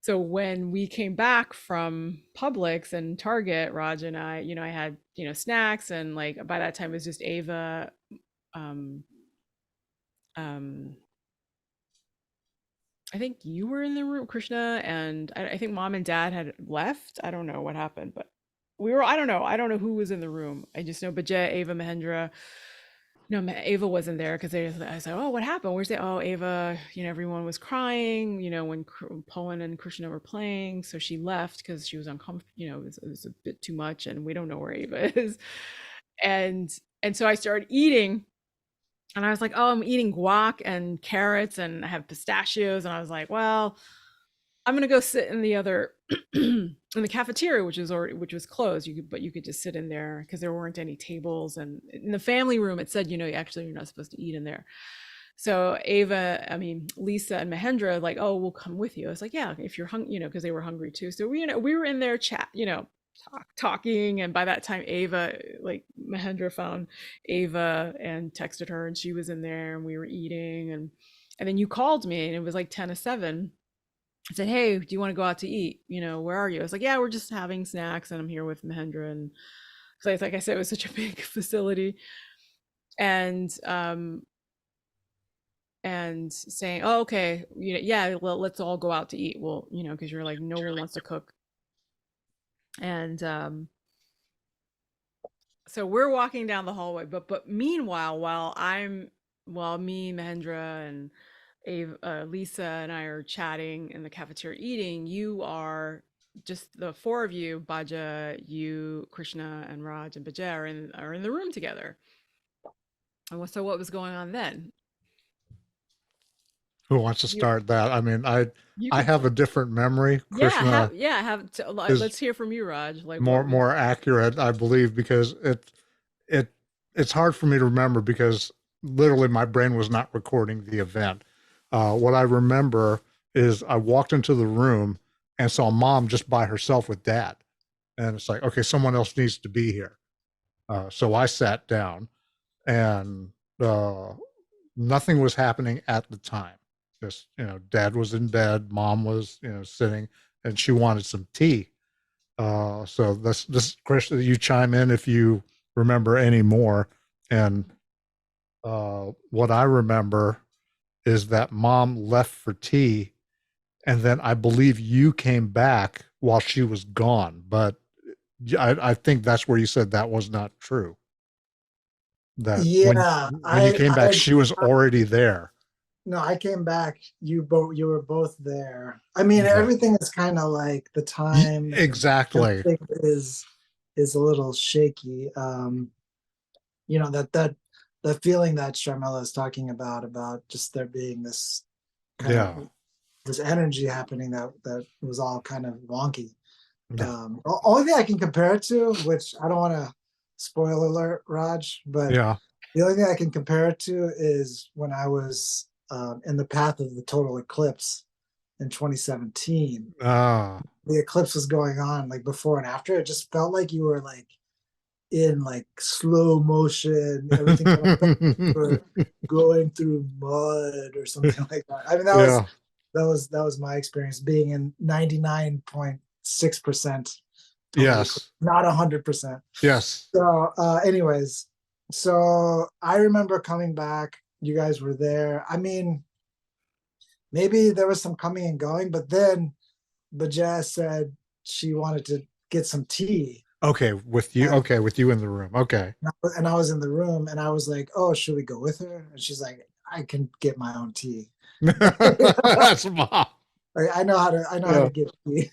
so when we came back from Publix and Target, Raj and I had, snacks, and like by that time it was just Ava, um um I think you were in the room, Krishna, and I think mom and dad had left. I don't know what happened, but I don't know. I don't know who was in the room. I just know Bajay, Ava, Mahendra. No, Ava wasn't there because I said, oh, what happened? Where's the, oh, Ava, everyone was crying, when Poland and Krishna were playing. So she left because she was uncomfortable, it was a bit too much, and we don't know where Ava is. And, and so I started eating, and I was like, oh, I'm eating guac and carrots, and I have pistachios. And I was like, well, I'm gonna go sit in the other in the cafeteria, which was closed. But you could just sit in there because there weren't any tables. And in the family room, it said, actually you're not supposed to eat in there. So Lisa and Mahendra like, oh, we'll come with you. I was like, yeah, if you're hungry, because they were hungry too. So we were in there talking. And by that time, Ava, like, Mahendra found Ava and texted her, and she was in there, and we were eating. And then you called me, and it was like 10 to 7. I said, hey, do you want to go out to eat? Where are you? I was like, yeah, we're just having snacks, and I'm here with Mahendra. And so it's like I said, it was such a big facility. And saying, oh, okay, yeah, well, let's all go out to eat. Well, because you're like, no one wants to cook. And so we're walking down the hallway, but meanwhile, while me, Mahendra, and Lisa and I are chatting in the cafeteria eating, you are just the four of you, Baja, you, Krishna, and Raj, and Baja are in the room together. And so what was going on then? Who wants to You start that? I mean, you I could have a different memory. yeah Krishna have to, is let's hear from you, Raj. Like, more what was more accurate, I believe, because it it's hard for me to remember because literally my brain was not recording the event. What I remember is I walked into the room and saw mom just by herself with dad, and it's like, okay, someone else needs to be here. So I sat down, and uh, nothing was happening at the time. Just, dad was in bed, mom was, sitting, and she wanted some tea. So this Chris, you chime in if you remember any more. And what I remember is that mom left for tea, and then I believe you came back while she was gone. But I think that's where you said that was not true. That yeah, when you came back, she was already there. no, I came back. You were both there. I mean, Okay. everything is kind of like the time and Exactly. everything is a little shaky. That the feeling that Sharmila is talking about just there being this kind Yeah. of this energy happening that was all kind of wonky. Yeah. Only thing I can compare it to, which I don't want to spoil alert, Raj, but Yeah. The only thing I can compare it to is when I was in the path of the total eclipse in 2017. Ah. The eclipse was going on like before and after. It just felt like you were like in like slow motion. Everything felt like you were going through mud or something like that. I mean, Yeah. that was my experience being in 99.6% total eclipse, Yes. not 100%. Yes. So, anyways, so I remember coming back. You guys were there. I mean, maybe there was some coming and going, but then Baja said she wanted to get some tea. Okay, with you. And, Okay, with you in the room. Okay. and I was in the room and I was like, oh, should we go with her? And she's like, I can get my own tea. That's mom. Like, I know how to get tea.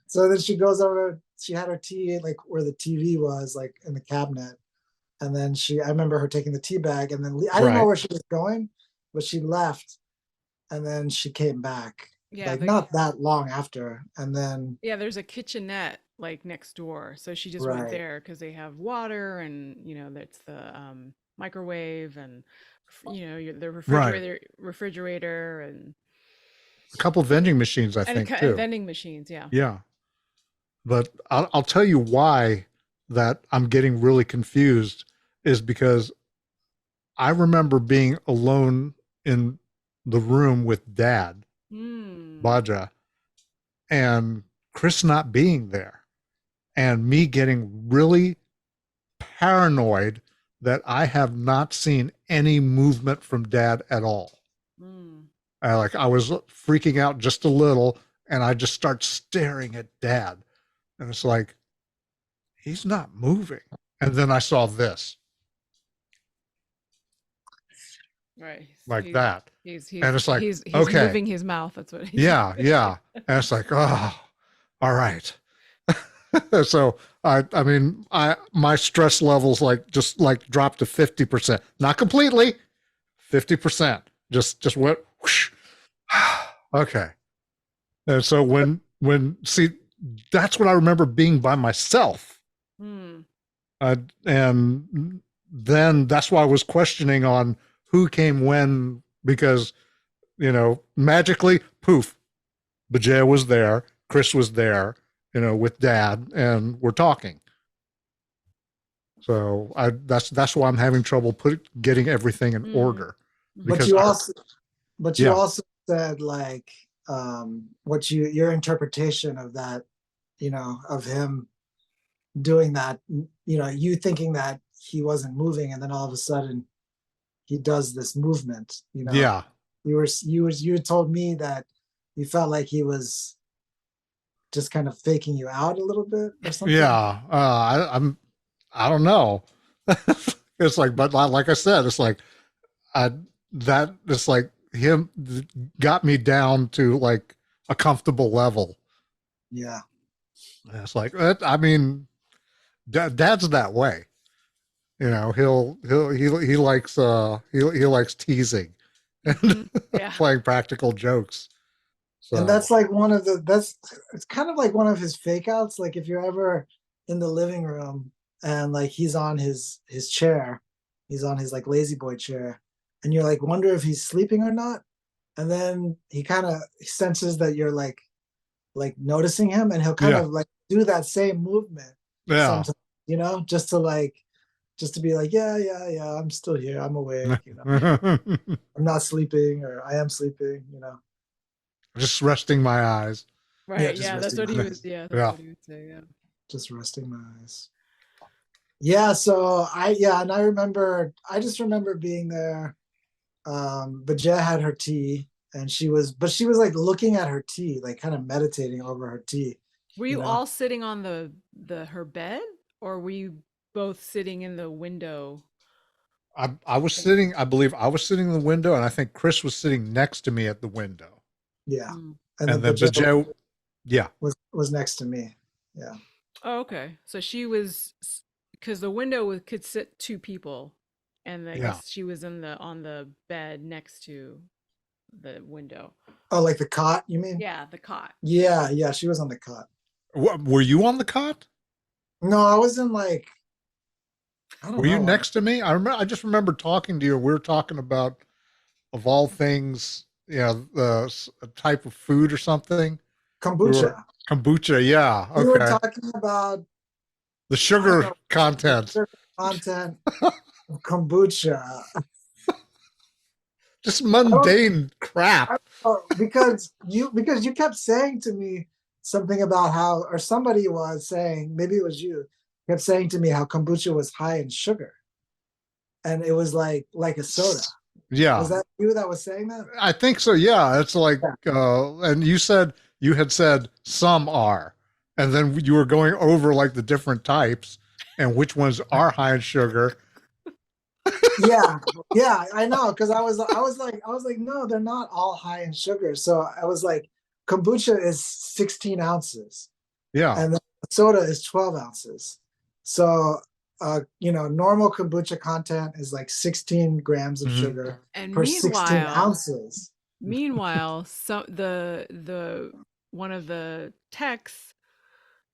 So then she goes over, she had her tea like where the TV was, like in the cabinet. And then I remember her taking the tea bag and then I didn't know Right. where she was going, but she left and then she came back Yeah, like not that long after. And then, there's a kitchenette like next door. So she just went right, there because they have water and that's the microwave and the Right. refrigerator and A couple vending machines, I think, too. vending machines. Yeah. Yeah. But I'll tell you why that I'm getting really confused is because I remember being alone in the room with Dad, Mm. Baja, and Chris not being there, and me getting really paranoid that I have not seen any movement from Dad at all. Mm. I was freaking out just a little, and I just start staring at Dad, and it's like he's not moving. And then I saw this, Right. like that, He's and it's like, he's okay, moving his mouth. That's what he's yeah, yeah, and it's like, oh, all right. So I mean, my stress levels like just like dropped to 50%, not completely, 50%. Just went. Whoosh. Okay, and so see, that's what I remember being by myself, Mm. and then that's why I was questioning on who came when because magically poof, Baja was there, Chris was there, with Dad, and we're talking. So that's why I'm having trouble getting everything in order But because you also but you yeah, also said like what your interpretation of that, of him doing that, you thinking that he wasn't moving and then all of a sudden he does this movement, yeah, you told me that you felt like he was just kind of faking you out a little bit or something. yeah. I don't know. It's like, but like I said, it's like I that it's like him got me down to like a comfortable level. Yeah. And it's like I mean, Dad's that way. He likes he likes teasing Mm-hmm. and Yeah. playing practical jokes. And So that's like it's kind of like one of his fake outs. Like if you're ever in the living room and like he's on his chair, he's on his like lazy boy chair, and you're like wonder if he's sleeping or not. And then he kind of senses that you're like noticing him, and he'll kind yeah, of like do that same movement yeah. sometimes, just to be like, yeah, I'm still here, I'm awake, I'm not sleeping, or I am sleeping. Just resting my eyes. Yeah, Right. just Yeah. That's resting what my he was. eyes. Yeah. That's Yeah. what he would say. Yeah. Just resting my eyes. Yeah, so and I just remember being there. Baja had her tea and she was like looking at her tea, like kind of meditating over her tea, Were you you know. all sitting on the her bed, or were you both sitting in the window? I was sitting, I believe I was sitting in the window, and I think Chris was sitting next to me at the window. Yeah. Mm. And And then then Baja Baja, yeah, was next to me. Yeah. Oh, okay. So she was because the window could sit two people, and I yeah. guess she was on the bed next to the window. Oh, like the cot, you mean? Yeah, the cot. Yeah, she was on the cot. Were you on the cot? No, I was in like I don't Were you know. next to me? I just remember talking to you. We were talking about, of all things, a type of food or something. We were Kombucha. kombucha. Yeah. We were Okay. talking about, The I don't sugar know, the content, sugar content of kombucha. just I don't, mundane crap. because you kept saying to me something about how, or somebody was saying, maybe it was you, kept saying to me how kombucha was high in sugar, and it was like a soda. Was Yeah, that you that was saying that? I think so. Yeah, it's like, Yeah. and you had said some are, and then you were going over like the different types and which ones are high in sugar. Yeah, yeah, I know. Because I was like, no, they're not all high in sugar. So I was like, kombucha is 16 ounces, Yeah. and then soda is 12 ounces. So, normal kombucha content is like 16 grams of Hmm. sugar And per 16 ounces. meanwhile, so the one of the techs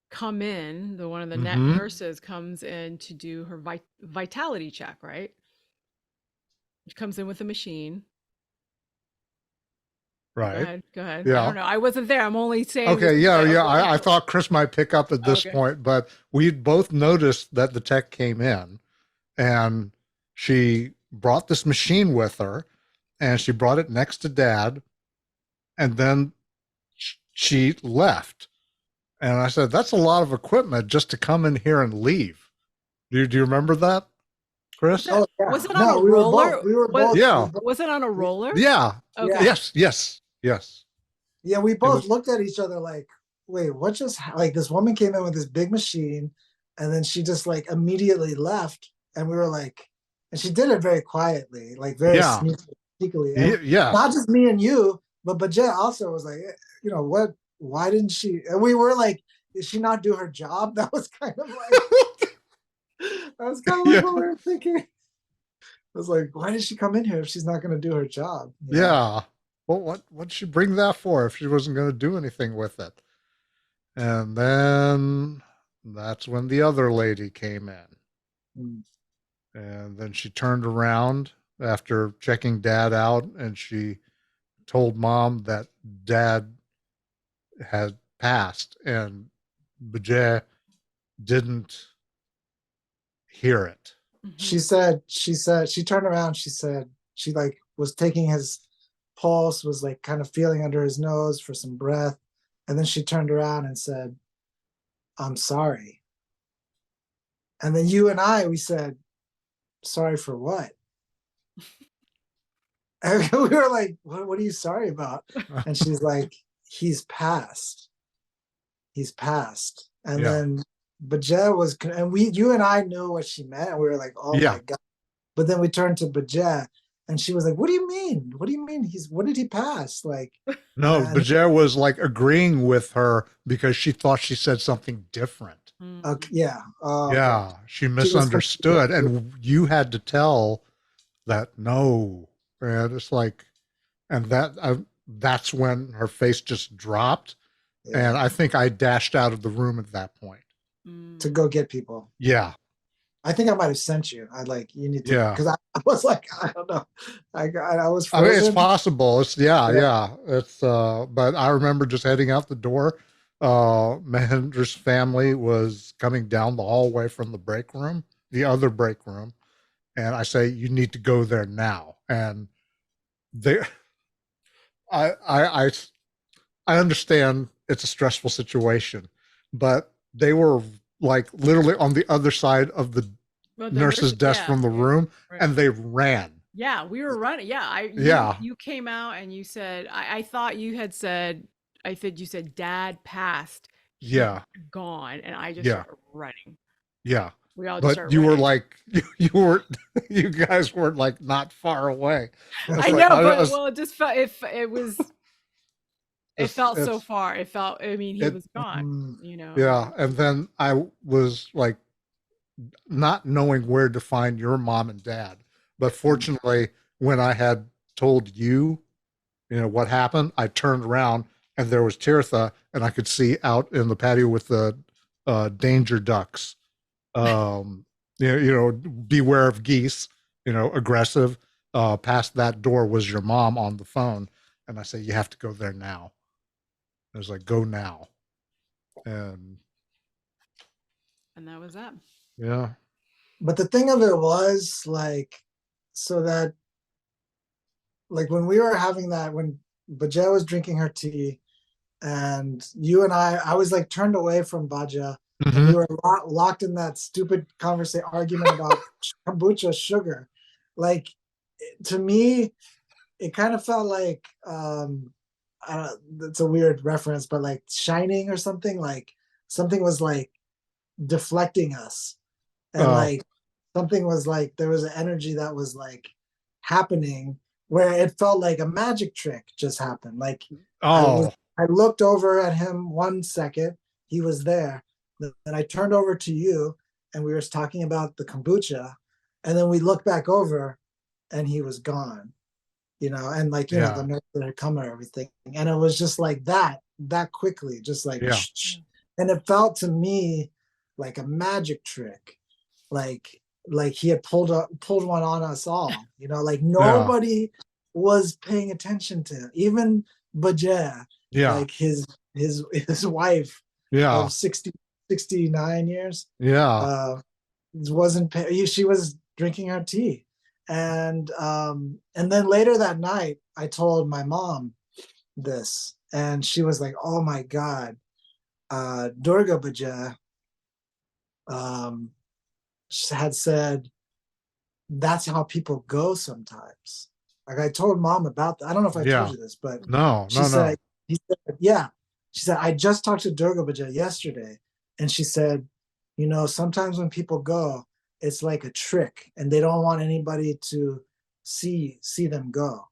come in, the one of the Hmm. nurses comes in to do her vitality check, right? She comes in with a machine. Go Right. ahead. Go ahead. I Yeah. don't know. I wasn't there. I'm only saying this Okay. is Yeah. a Yeah. I potential. thought Chris might pick up at this Okay. point, but we both noticed that the tech came in and she brought this machine with her and she brought it next to dad. And then she left. And I said, that's a lot of equipment just to come in here and leave. Do you remember that, Was Chris? it Oh yeah, was it on a no, we were both, roller? we were Was both, we Yeah. both, was it on a we, roller? Yeah. Okay. yeah, Yes. Yes. Yes. yeah, we It both was, looked at each other like, wait, what just like this woman came in with this big machine, and then she just like immediately left, and we were like, and she did it very quietly, like very yeah. sneakily, and not Yes. just me and you, but Bajet also was like, what? Why didn't she? And we were like, did she not do her job? That was kind of like Yeah. what we were thinking. I was like, why did she come in here if she's not going to do her job? Yeah. Well, what did she bring that for if she wasn't going to do anything with it? And then that's when the other lady came in. Mm. And then she turned around after checking dad out and she told mom that dad had passed and Bajay didn't hear it. She Mhm. said, she turned around, she said, she like was taking his pulse, was like kind of feeling under his nose for some breath. And then she turned around and said, I'm sorry. And then you and I, we said, sorry for what? And we were like, what are you sorry about? And she's like, he's passed. He's passed. And Yeah. then Bajet was, and you and I knew what she meant. We were like, oh Yeah. my God. But then we turned to Bajet and she was like, what do you mean? What do you mean? What did he pass? Like, No, and Bajay was like agreeing with her because she thought she said something different. Mm. yeah. Oh, okay. Yeah. She She was misunderstood. And you had to tell that no. And it's like, and that's when her face just dropped. And yeah, I think I dashed out of the room at that point. to Mm. go get people. Yeah. I think I might have sent you. I like, you need to, Yeah. because I was like, I don't know. I was I mean, it's frozen. possible. It's yeah, Yeah. yeah. It's but I remember just heading out the door. Mahendra's family was coming down the hallway from the break room, the other break room, and I say, "You need to go there now." And they, I, I, I, I understand it's a stressful situation, but they were like literally on the other side of the Well, the nurse's nurses, desk yeah, from the yeah, room, right. and they ran. Yeah, we were running. Yeah, I you Yeah, you came out and you said I thought you had said I said you said dad passed. He's yeah, gone, and I just yeah. started running. Yeah. We all just But started you were running. like you weren't you guys were like not far away. It's I like know, I but was well, it just felt it was it felt so it's far. It felt. I mean, he it was gone. Mm, You know. yeah. And then I was like not knowing where to find your mom and dad. But mm. fortunately, when I had told you, what happened, I turned around and there was Tirtha and I could see out in the patio with the danger ducks. Um, beware of geese, aggressive. Past that door was your mom on the phone. And I say, you have to go there now. It was like, go now. And And that was that. yeah. But the thing of it was like, so that like when we were having that, when Baja was drinking her tea, and you and I was like turned away from Baja, and we Mm-hmm. were locked in that stupid conversation argument about kombucha sugar. Like to me, it kind of felt like I don't, it's a weird reference, but like Shining or something. Like something was like deflecting us, and Oh, like something was like there was an energy that was like happening where it felt like a magic trick just happened. Like I was oh, I looked over at him 1 second, he was there. Then I turned over to you and we were talking about the kombucha. And then we looked back over and he was gone. And like, the yeah, nurse that had come and everything. And it was just like that quickly, just like yeah, and it felt to me like a magic trick. Like he had pulled one on us all, like yeah, nobody was paying attention to him. Even Baja, yeah, like his wife yeah, of 69 years, yeah, uh wasn't she was drinking her tea. And then later that night I told my mom this, and she was like, oh my god, Durga Baja um had said that's how people go sometimes. Like I told mom about that. I don't know if I told yeah. you this, but No, she no, said, no. yeah. She said, I just talked to Durga Baja yesterday. And she said, sometimes when people go, it's like a trick and they don't want anybody to see them go.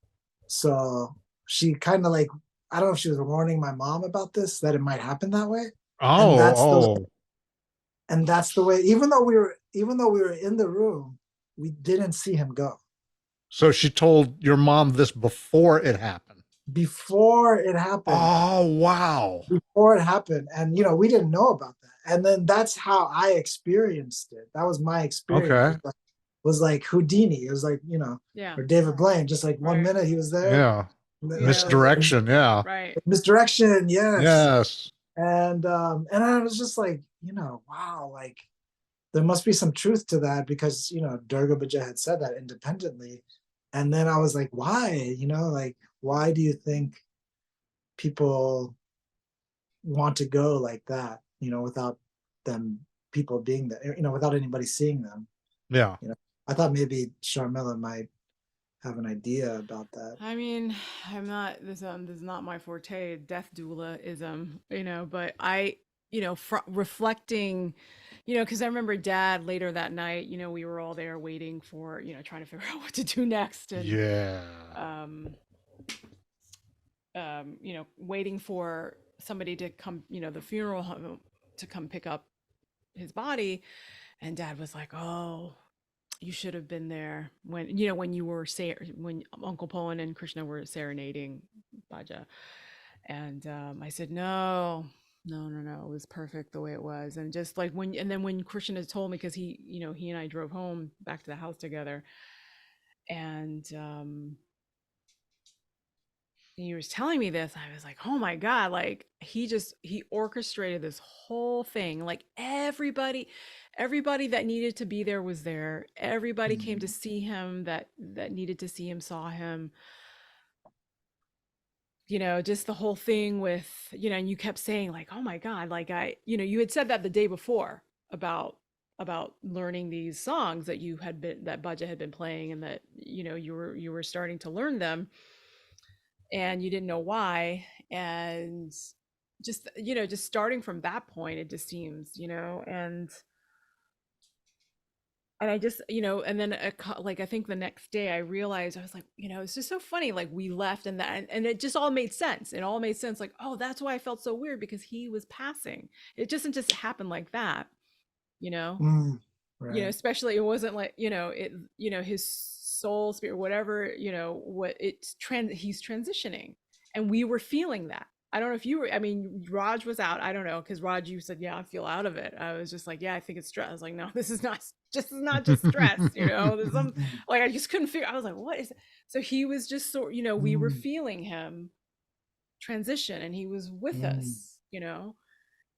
So she kind of like, I don't know if she was warning my mom about this, that it might happen that way. And Oh, that's the oh. and that's the way, even though we were in the room, we didn't see him go So she told your mom this before it happened. before it happened. Oh, wow. Before it happened, and we didn't know about that. And then that's how I experienced it. That was my experience. Okay. Was like Houdini. It was like, Yeah. or David Blaine. Just like one Right. minute he was there, Yeah. Yeah. Misdirection. Yeah. Right. misdirection. Yes. Yes. And I was just like, wow, like there must be some truth to that, because Durga Baja had said that independently. And then I was like, why? Like, why do you think people want to go like that, without them people being there, without anybody seeing them? Yeah. I thought maybe Sharmila might have an idea about that. I mean, I'm not this is not my forte, death doula-ism, but I, reflecting, because I remember dad later that night, we were all there waiting for, trying to figure out what to do next. And Yeah. um waiting for somebody to come, the funeral home to come pick up his body. And dad was like, oh, you should have been there when when you were when Uncle Poen and Krishna were serenading Baja. And I said, no, no, no, no, it was perfect the way it was. And just like and then when Krishna told me, because he and I drove home back to the house together, and he was telling me this, I was like, oh my god, like he orchestrated this whole thing. Like everybody that needed to be there was there. Everybody came to Mm. see him, that needed to see him saw him. Just the whole thing with, and you kept saying like, oh my god, like you had said that the day before about learning these songs that Baja had been playing, and that you were starting to learn them, and you didn't know why. And just starting from that point, it just seems, and I just, and then like I think the next day I realized, I was like, it's just so funny, like we left, and that and it just all made sense. It all made sense, like, oh, that's why I felt so weird, because he was passing. It just happened like that, you know Mm. Right. especially, it wasn't like, his soul, spirit, whatever, what he's transitioning, and we were feeling that. I don't know if you were, I mean, Raj was out, I don't know, because Raj, you said, yeah, I feel out of it. I was just like, yeah, I think it's stress. I was like, no, this is not just not just stress, you know. There's some, like, I just couldn't figure. I was like, what is it? So he was just so, you know, we were feeling him transition, and he was with us, you know,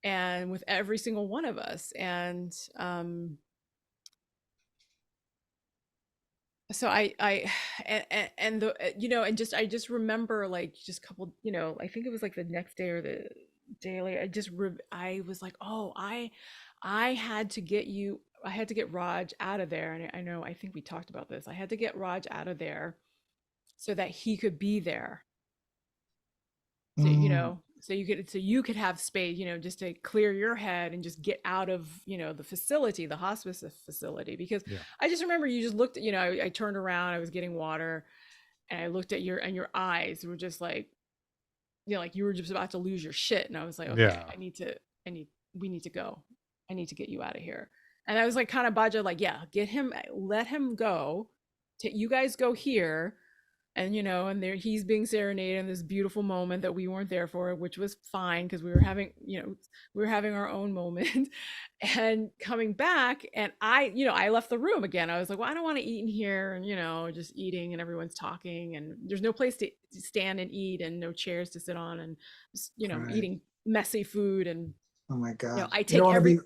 and with every single one of us. And so I and the you know, and just I just remember, like, just a couple, you know, I think it was like the next day or the day later, I was like, oh, I had to get you, I had to get Raj out of there. And I know, I think we talked about this, I had to get Raj out of there so that he could be there. So, you know, so you could have space, you know, just to clear your head and just get out of, you know, the facility, the hospice facility. Because Yeah. I just remember you just looked at, you know, I turned around, I was getting water, and I looked at your, and your eyes were just like, you know, like you were just about to lose your shit. And I was like, okay, Yeah. we need to go. I need to get you out of here. And I was like, kind of Baja, like, yeah, get him, let him go. You guys go here. And, you know, and there he's being serenaded in this beautiful moment that we weren't there for, which was fine because we were having, you know, we were having our own moment. And coming back, and I, you know, I left the room again. I was like, well, I don't want to eat in here, and, you know, just eating and everyone's talking and there's no place to stand and eat and no chairs to sit on, and just, you know, Right. eating messy food. And, Oh my you know, God. I You don't take want to every, be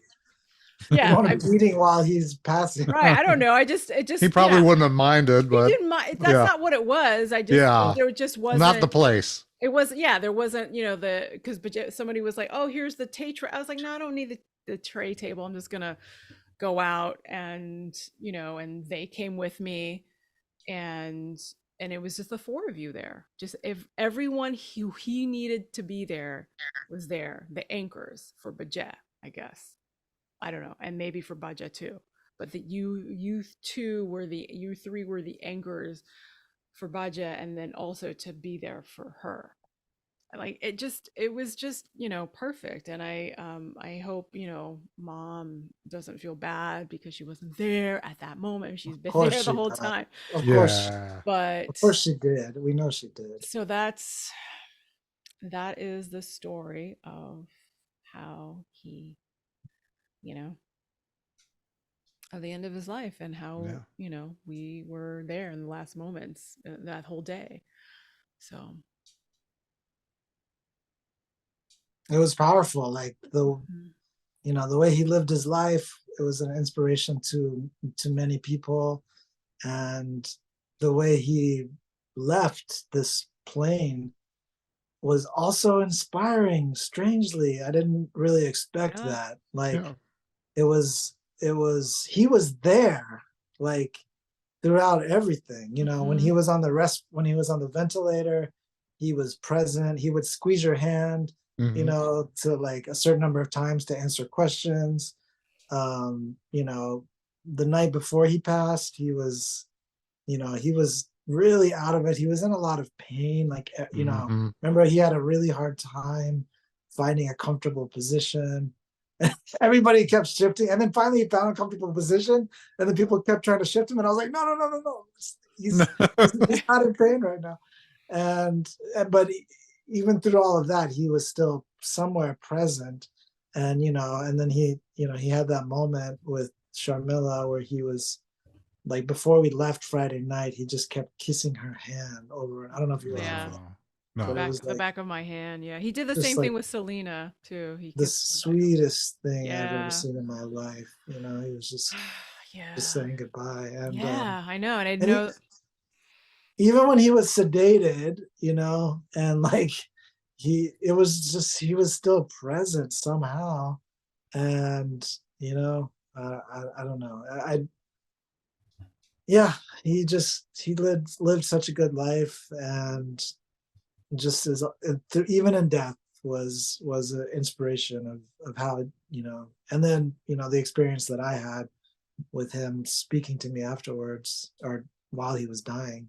you yeah, don't I, want to be eating while he's passing. right, I don't know, I just, it He just, probably yeah, wouldn't have minded, he but didn't mind. That's yeah, not what it was. I just, yeah, there just not the wasn't, place. it was, yeah, there wasn't, you know, the, because somebody was like, oh, here's the tray. I was like, no, I don't need the tray table. I'm just gonna go out. And, you know, and they came with me, and it was just the four of you there. Just, if everyone who he needed to be there was there, the anchors for Bajet, I guess. I don't know, and maybe for Baja too. But that you two were the, you three were the anchors for Baja, and then also to be there for her. Like, it just, it was just, you know, perfect. And I hope, you know, mom doesn't feel bad because she wasn't there at that moment. She's Of been course there the she whole does. time. Yeah. Of But course she did. We know she did. so that is the story of how he, you know, at the end of his life, and how, Yeah. you know, we were there in the last moments, that whole day. So It was powerful. Like mhm. you know, the way he lived his life, it was an inspiration to many people. And the way he left this plane was also inspiring. Strangely, I didn't really expect Yeah, that. Like Yeah. it was he was there, like throughout everything. You know, when mm-hmm. he was on when he was on the ventilator, he was present. He would squeeze your hand, you Hmm. know, to like a certain number of times to answer questions. You know, the night before he passed, he was, you know, he was really out of it. He was in a lot of pain. Like, you know, Hmm. remember he had a really hard time finding a comfortable position. Everybody kept shifting, and then finally he found a comfortable position, and then people kept trying to shift him, and I was like, no, no, no, no, no. He's he's not in pain right now. And but even through all of that, he was still somewhere present. And you know, and then he, you know, he had that moment with Sharmila where he was like, before we left Friday night, he just kept kissing her hand over. And I don't know if you remember Yeah, that, Oh, the but it no. back, was like of my hand. Yeah, he did the just same thing like with Selena too. He the kissed the back of, sweetest thing I've ever yeah. seen in my life. You know, he was just Yeah, saying goodbye. yeah, I know. And I And know, even when he was sedated, you know, and like it was just, he was still present somehow. And you know, I don't know. Yeah, he lived such a good life. And just as even in death was an inspiration of how, you know. And then, you know, the experience that I had with him speaking to me afterwards, or while he was dying,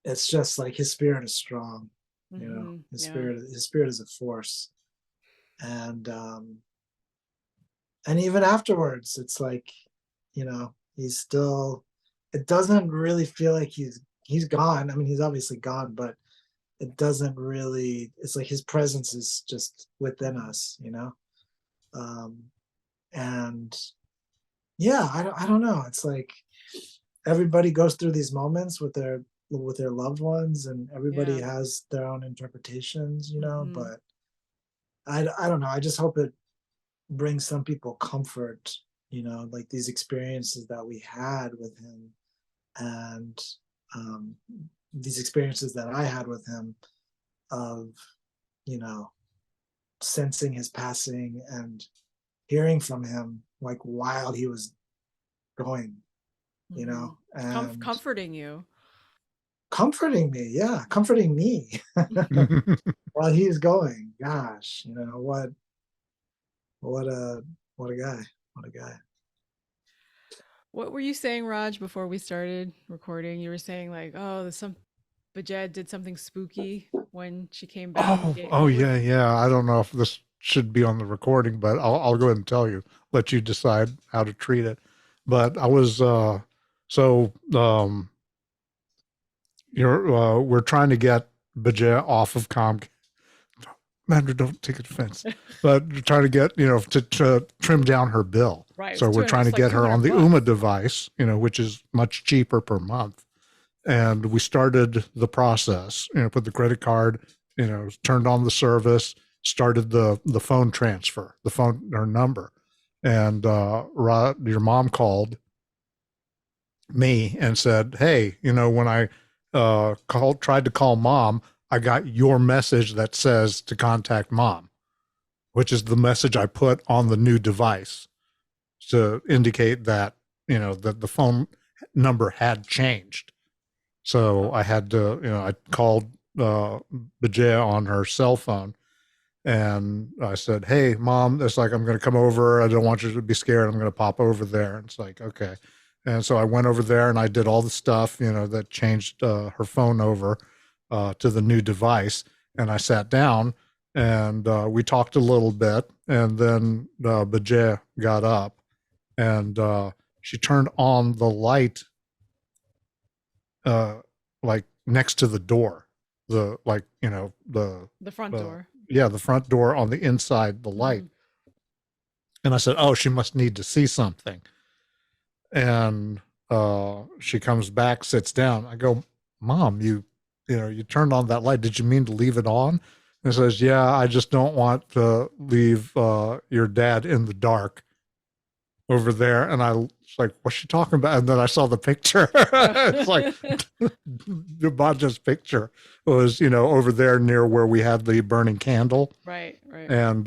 it's just like his spirit is strong. You know, mm-hmm, yeah, his spirit is a force. And even afterwards, it's like, you know, he's still, it doesn't really feel like he's gone. I mean, he's obviously gone, but it doesn't really, it's like his presence is just within mm-hmm. us, you know. And yeah, I don't know. It's like everybody goes through these moments with their loved ones, and everybody Yeah. has their own interpretations, you know. Hmm. But I don't know. I just hope it brings some people comfort, you know, like these experiences that we had with him, and um, these experiences that I had with him of, you know, sensing his passing and hearing from him like while he was going, you Hmm. know, and Comforting you. comforting me, yeah, comforting me while he's going. Gosh, you know what a what a guy, what a guy. What were you saying, Raj, before we started recording? You were saying like, oh, there's some Bajed did something spooky when she came back. Oh What was? yeah, yeah. I don't know if this should be on the recording, but I'll go ahead and tell you, let you decide how to treat it. But I was so you're we're trying to get Baja off of Comcast. Mander, don't take offense, but we're trying to get, you know, to trim down her bill. Right. It So was we're 200, trying to it's like get her 200 on the bucks. UMA device, you know, which is much cheaper per month. And we started the process, you know, put the credit card, you know, turned on the service, started the phone transfer, the phone or number. And your mom called me and said, hey, you know, when I tried to call mom, I got your message that says to contact mom, which is the message I put on the new device to indicate that, you know, that the phone number had changed. So I had to, you know, I called Baja on her cell phone and I said, hey, mom, it's like, I'm going to come over. I don't want you to be scared. I'm going to pop over there. And it's like, okay. And so I went over there and I did all the stuff, you know, that changed her phone over to the new device. And I sat down and we talked a little bit. And then Baja got up and she turned on the light uh like next to the door, the like, you know, The front uh door. yeah, the front door on the inside, the light. Mhm. And I said, oh, she must need to see something. And she comes back, sits down. I go, mom, you know, you turned on that light, did you mean to leave it on? And says, yeah, I just don't want to leave your dad in the dark over there. And I was like, what's she talking about? And then I saw the picture. It's like the Baja's picture was, you know, over there near where we had the burning candle. Right, right. And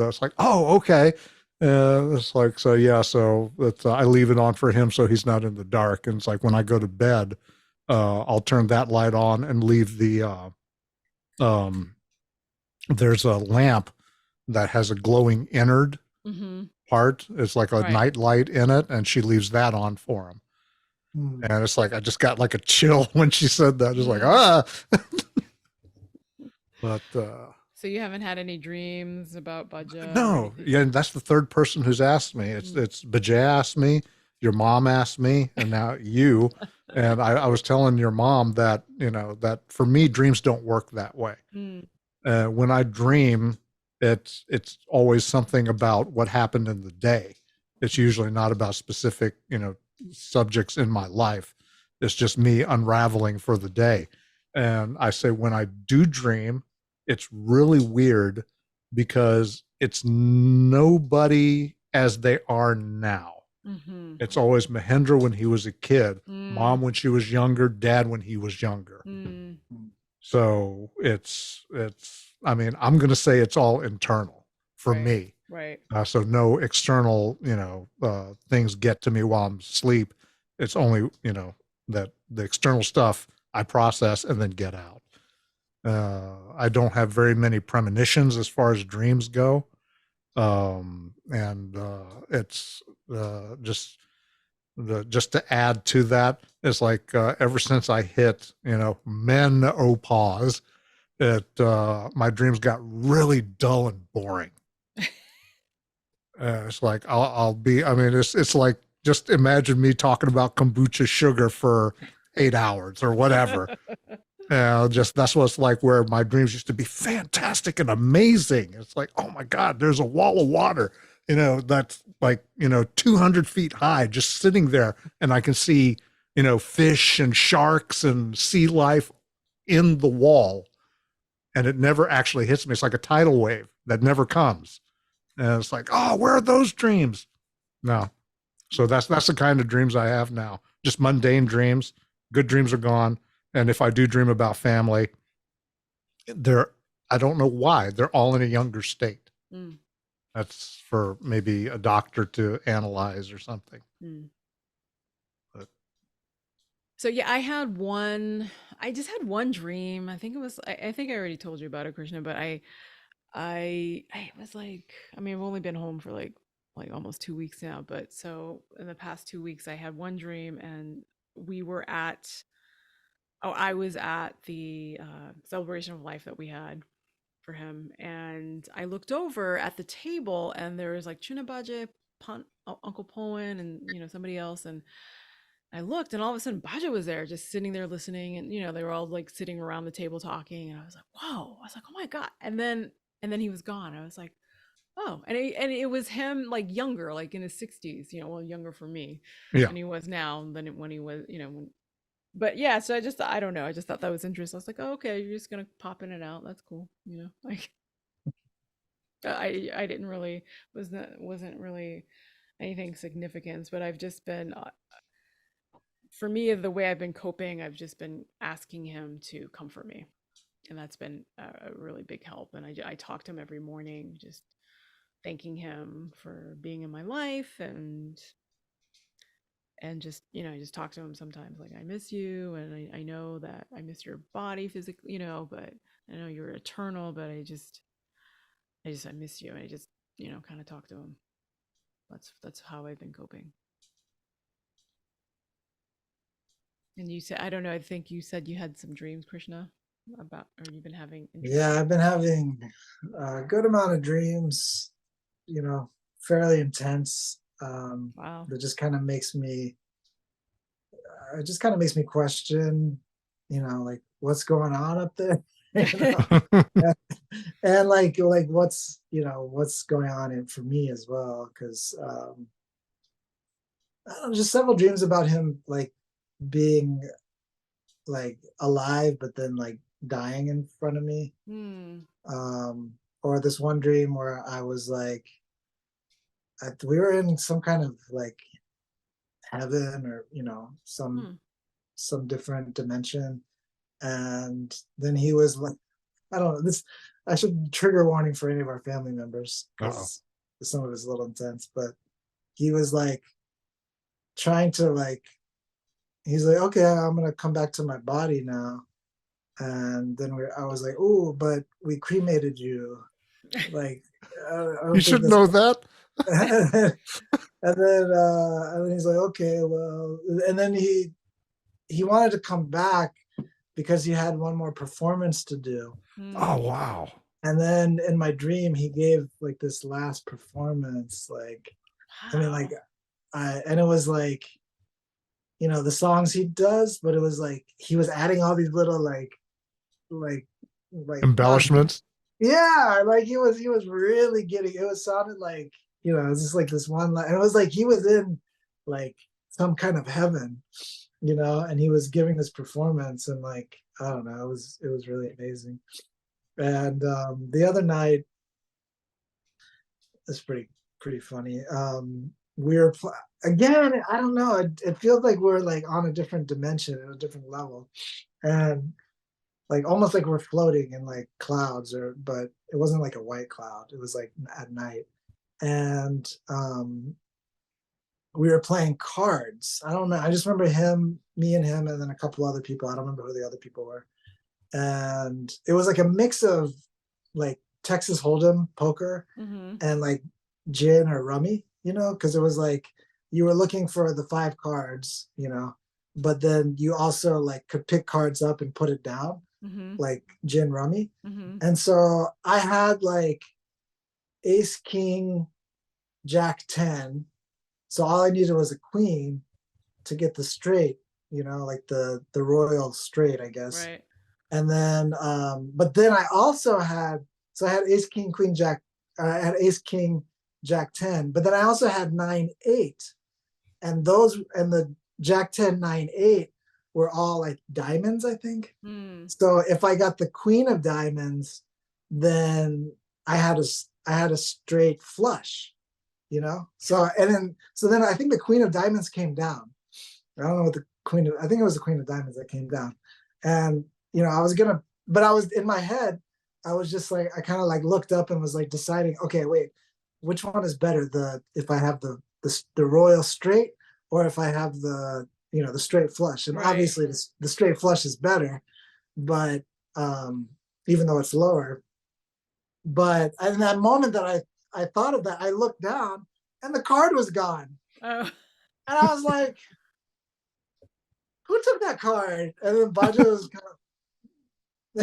it's like, oh, okay. It's like, so yeah, so it's, I leave it on for him so he's not in the dark. And it's like when I go to bed, I'll turn that light on and leave the um there's a lamp that has a glowing innard Hmm. part. It's like a Right. night light in it, and she leaves that on for him. Mm. And it's like I just got like a chill when she said that. Just like Mm. ah. But So you haven't had any dreams about Baja or no, anything? yeah, and that's the third person who's asked me. It's Baja asked me, your mom asked me, and now you. And I was telling your mom that, you know, that for me dreams don't work that way. Mm. When I dream, it's always something about what happened in the day. It's usually not about specific, you know, subjects in my life. It's just me unraveling for the day. And I say when I do dream, it's really weird because it's nobody as they are now. Hmm. It's always Mahendra when he was a kid, Mm. mom when she was younger, dad when he was younger. Mm. So I mean, I'm going to say it's all internal for Right, me. right. So no external, you know, things get to me while I'm asleep. It's only, you know, that the external stuff I process and then get out. I don't have very many premonitions as far as dreams go. And it's just to add to that, it's like ever since I hit, you know, menopause, my dreams got really dull and boring. It's like I'll be. I mean, it's like just imagine me talking about kombucha sugar for 8 hours or whatever. Just that's what it's like. Where my dreams used to be fantastic and amazing. It's like, oh my god, there's a wall of water. that's like, 200 feet high, just sitting there. And I can see, fish and sharks and sea life in the wall. And it never actually hits me. It's like a tidal wave that never comes. And it's like, oh, where are those dreams? No. So that's the kind of dreams I have now. Just mundane dreams. Good dreams are gone. And if I do dream about family, they're I don't know why. They're all in a younger state. Mm. That's for maybe a doctor to analyze or something. Mm. But So yeah, I just had one dream. I think it was, I think I already told you about it, Krishna, but I was like, I mean, I've only been home for like almost 2 weeks now, but so in the past 2 weeks, I had one dream, and we were at, oh, I was at the celebration of life that we had for him, and I looked over at the table, and there was like Chunabaje, Uncle Poen, and somebody else, and I looked, and all of a sudden Baja was there, just sitting there listening, and they were all like sitting around the table talking, and I was like, "Whoa!" I was like, "Oh my god!" And then he was gone. I was like, "Oh!" And it was him, like younger, like in his 60s, well, younger for me yeah. than he was now, than when he was, but yeah. So I don't know. I just thought that was interesting. I was like, "Oh, okay, you're just gonna pop in and out. That's cool." Like I didn't really wasn't really anything significant, but I've just been for me, the way I've been coping, I've just been asking him to comfort me. And that's been a really big help. And I talk to him every morning, just thanking him for being in my life, and just, I just talk to him sometimes like, I miss you. And I know that I miss your body physically, but I know you're eternal, but I miss you. And I just, kind of talk to him. That's how I've been coping. And you said, I don't know, I think you said you had some dreams, Krishna, about, or you've been having Yeah, I've been having a good amount of dreams, fairly intense. Wow. That just kind of makes me, it just kind of makes me question, like what's going on up there, you know, and like what's going on for me as well, because I don't know, just several dreams about him like being like alive, but then like dying in front of me. Hmm. Um, or this one dream where I was like, we were in some kind of like heaven, or Hmm. some different dimension, and then he was like, I don't know, this, I should trigger warning for any of our family members Uh-oh. because some of it's a little intense, but he was like trying to like, he's like, okay, I'm gonna come back to my body now, and then I was like, oh, but we cremated you, like I You don't think should that's know that. and then he's like, okay, well, and then he wanted to come back because he had one more performance to do. Oh, Hmm. wow. And then in my dream, he gave like this last performance, like, I mean, like, Wow. and it was like, the songs he does, but it was like he was adding all these little like not, Embellishments. yeah, like he was really getting, it was sounded like, it was just like this one line, and it was like he was in like some kind of heaven, and he was giving this performance, and like, I don't know, it was really amazing. And the other night, it's pretty funny. We were again, I don't know, it feels like we're like on a different dimension, at a different level, and like almost like we're floating in like clouds, but it wasn't like a white cloud, it was like at night. And we were playing cards. I don't know, I just remember me and him, and then a couple other people. I don't remember who the other people were. And it was like a mix of like Texas Hold'em poker Mm-hmm. and like gin or rummy, because it was like you were looking for the 5 cards, but then you also like could pick cards up and put it down, Mm-hmm. like gin rummy. Mm-hmm. And so I had like ace king jack 10, so all I needed was a queen to get the straight, like the royal straight, I guess. Right. And then but then I also had, so I had ace king queen jack, I had ace king Jack 10, but then I also had 9-8, and the Jack 10 9-8 were all like diamonds, I think. So if I got the queen of diamonds, then I had a straight flush, you know. So then I think the queen of diamonds came down. I don't know what I think it was the queen of diamonds that came down, and but I was in my head, I was just like, I kind of like looked up and was like deciding, okay, wait, which one is better? If I have the royal straight, or if I have the straight flush. And obviously the straight flush is better, but even though it's lower. But in that moment that I thought of that, I looked down and the card was gone. And I was like, who took that card? And then Baja was kind of I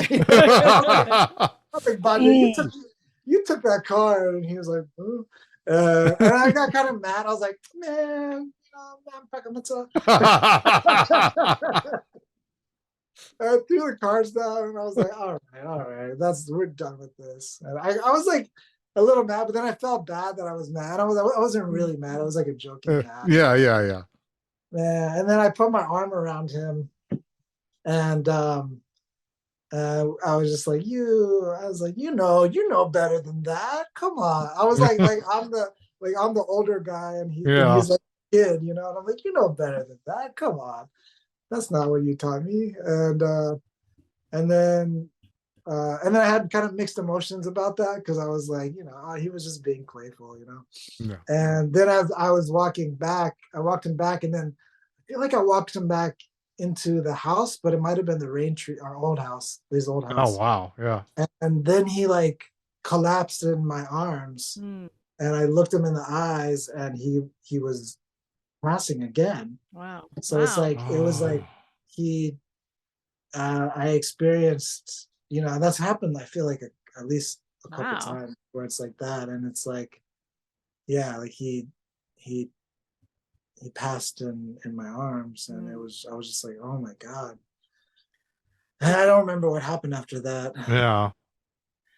think Baja, you took that card. And he was like, oh. And I got kind of mad. I was like, man, I threw the cards down and I was like, all right, we're done with this. And I was like a little mad, but then I felt bad that I was mad. I wasn't really mad. I was like a joking mad. Yeah. And then I put my arm around him, and I was just like, I was like, you know better than that. Come on. I was like I'm the older guy, and he's like a kid, and I'm like, you know better than that. Come on. That's not what you taught me. And then I had kind of mixed emotions about that, because I was like, he was just being playful, Yeah. And then as I was walking back, I walked him back, and then I feel like I walked him back into the house, but it might have been the rain tree, our old house, his old house. Oh wow, yeah. And then he like collapsed in my arms, and I looked him in the eyes, and he was passing again. Wow. So it's like it was like I experienced, that's happened, I feel like at least a couple times, where it's like that, and it's like, yeah, like he passed in my arms, and I was just like, oh my God. And I don't remember what happened after that. Yeah.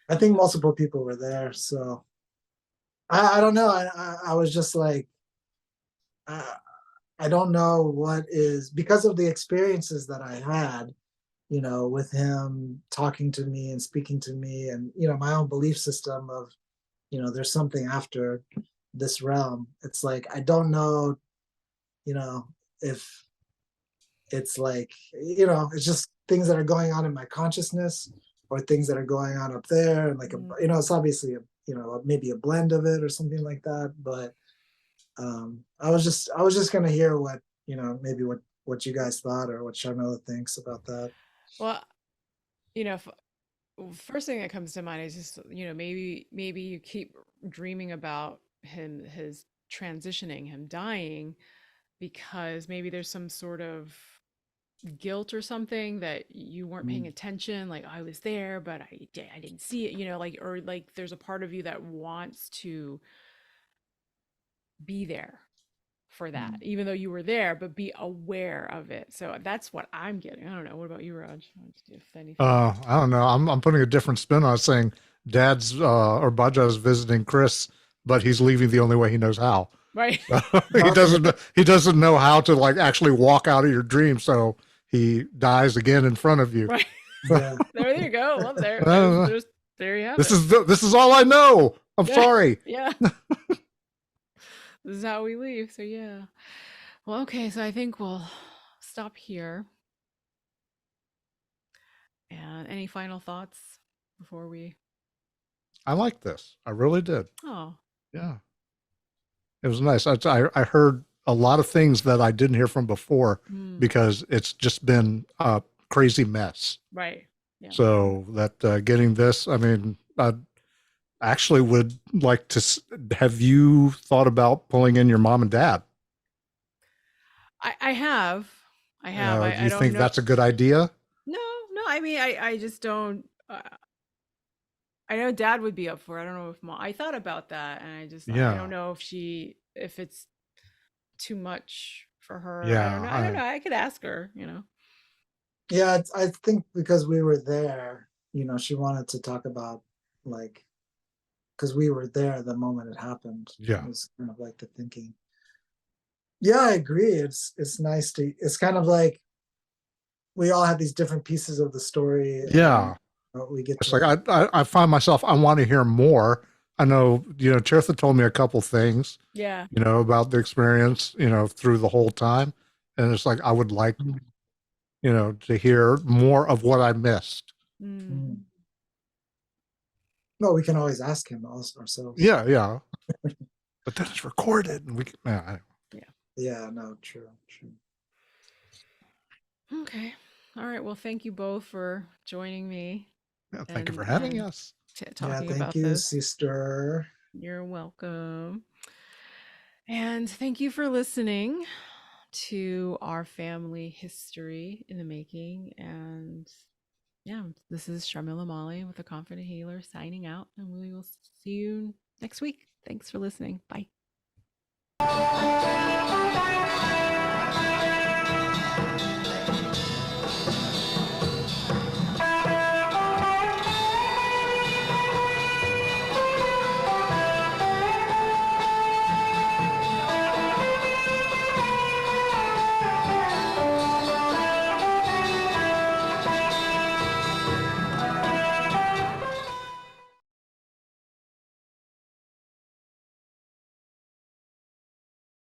I think multiple people were there, so I don't know. I was just like, I don't know what is, because of the experiences that I had, with him talking to me and speaking to me, and my own belief system of, there's something after this realm. It's like, I don't know, if it's like, it's just things that are going on in my consciousness, or things that are going on up there, and like it's obviously maybe a blend of it or something like that. But I was just gonna hear what maybe what you guys thought, or what Sharmila thinks about that. Well, first thing that comes to mind is just, maybe you keep dreaming about his transitioning, him dying, because maybe there's some sort of guilt or something that you weren't paying attention, like, I was there but I didn't see it, like, or like there's a part of you that wants to be there for that, even though you were there, but be aware of it. So that's what I'm getting. I don't know. What about you, Raj? If anything. I don't know. I'm putting a different spin on it, saying Dad's or Baja's visiting Chris, but he's leaving the only way he knows how. Right. He doesn't know how to like actually walk out of your dream, so he dies again in front of you. Right. Yeah. There you go. Well, there you have this it. This is all I know. I'm sorry. Yeah. This is how we leave. So yeah. Well, okay. So I think we'll stop here. And any final thoughts before we? I liked this. I really did. Oh. Yeah. It was nice. I heard a lot of things that I didn't hear from before, because it's just been a crazy mess. Right. Yeah. So that getting this, I mean, I actually would like to have you thought about pulling in your mom and dad? I have. Do you think that's a good idea? No. I mean, I just don't. I know Dad would be up for it. I don't know if Mom. I thought about that, and I don't know if it's too much for her. Yeah, I don't know. I could ask her. Yeah, I think because we were there, she wanted to talk about like because we were there the moment it happened. Yeah. It was kind of like the thinking. Yeah, I agree. It's nice to. It's kind of like we all have these different pieces of the story. Yeah. And we get It's to. like I find myself, I want to hear more. I know, Tirtha told me a couple things, Yeah. about the experience, through the whole time. And it's like I would like, to hear more of what I missed. Mm. Well, we can always ask him ourselves. Yeah, yeah. But then it's recorded and we can, Yeah, no, true. Okay. All right. Well, thank you both for joining me. yeah, thank you for having us. Talking Thank about you, this. sister. You're welcome. And thank you for listening to our family history in the making. And yeah, this is Sharmila Mali with the Confident Healer signing out, and we will see you next week. Thanks for listening. Bye.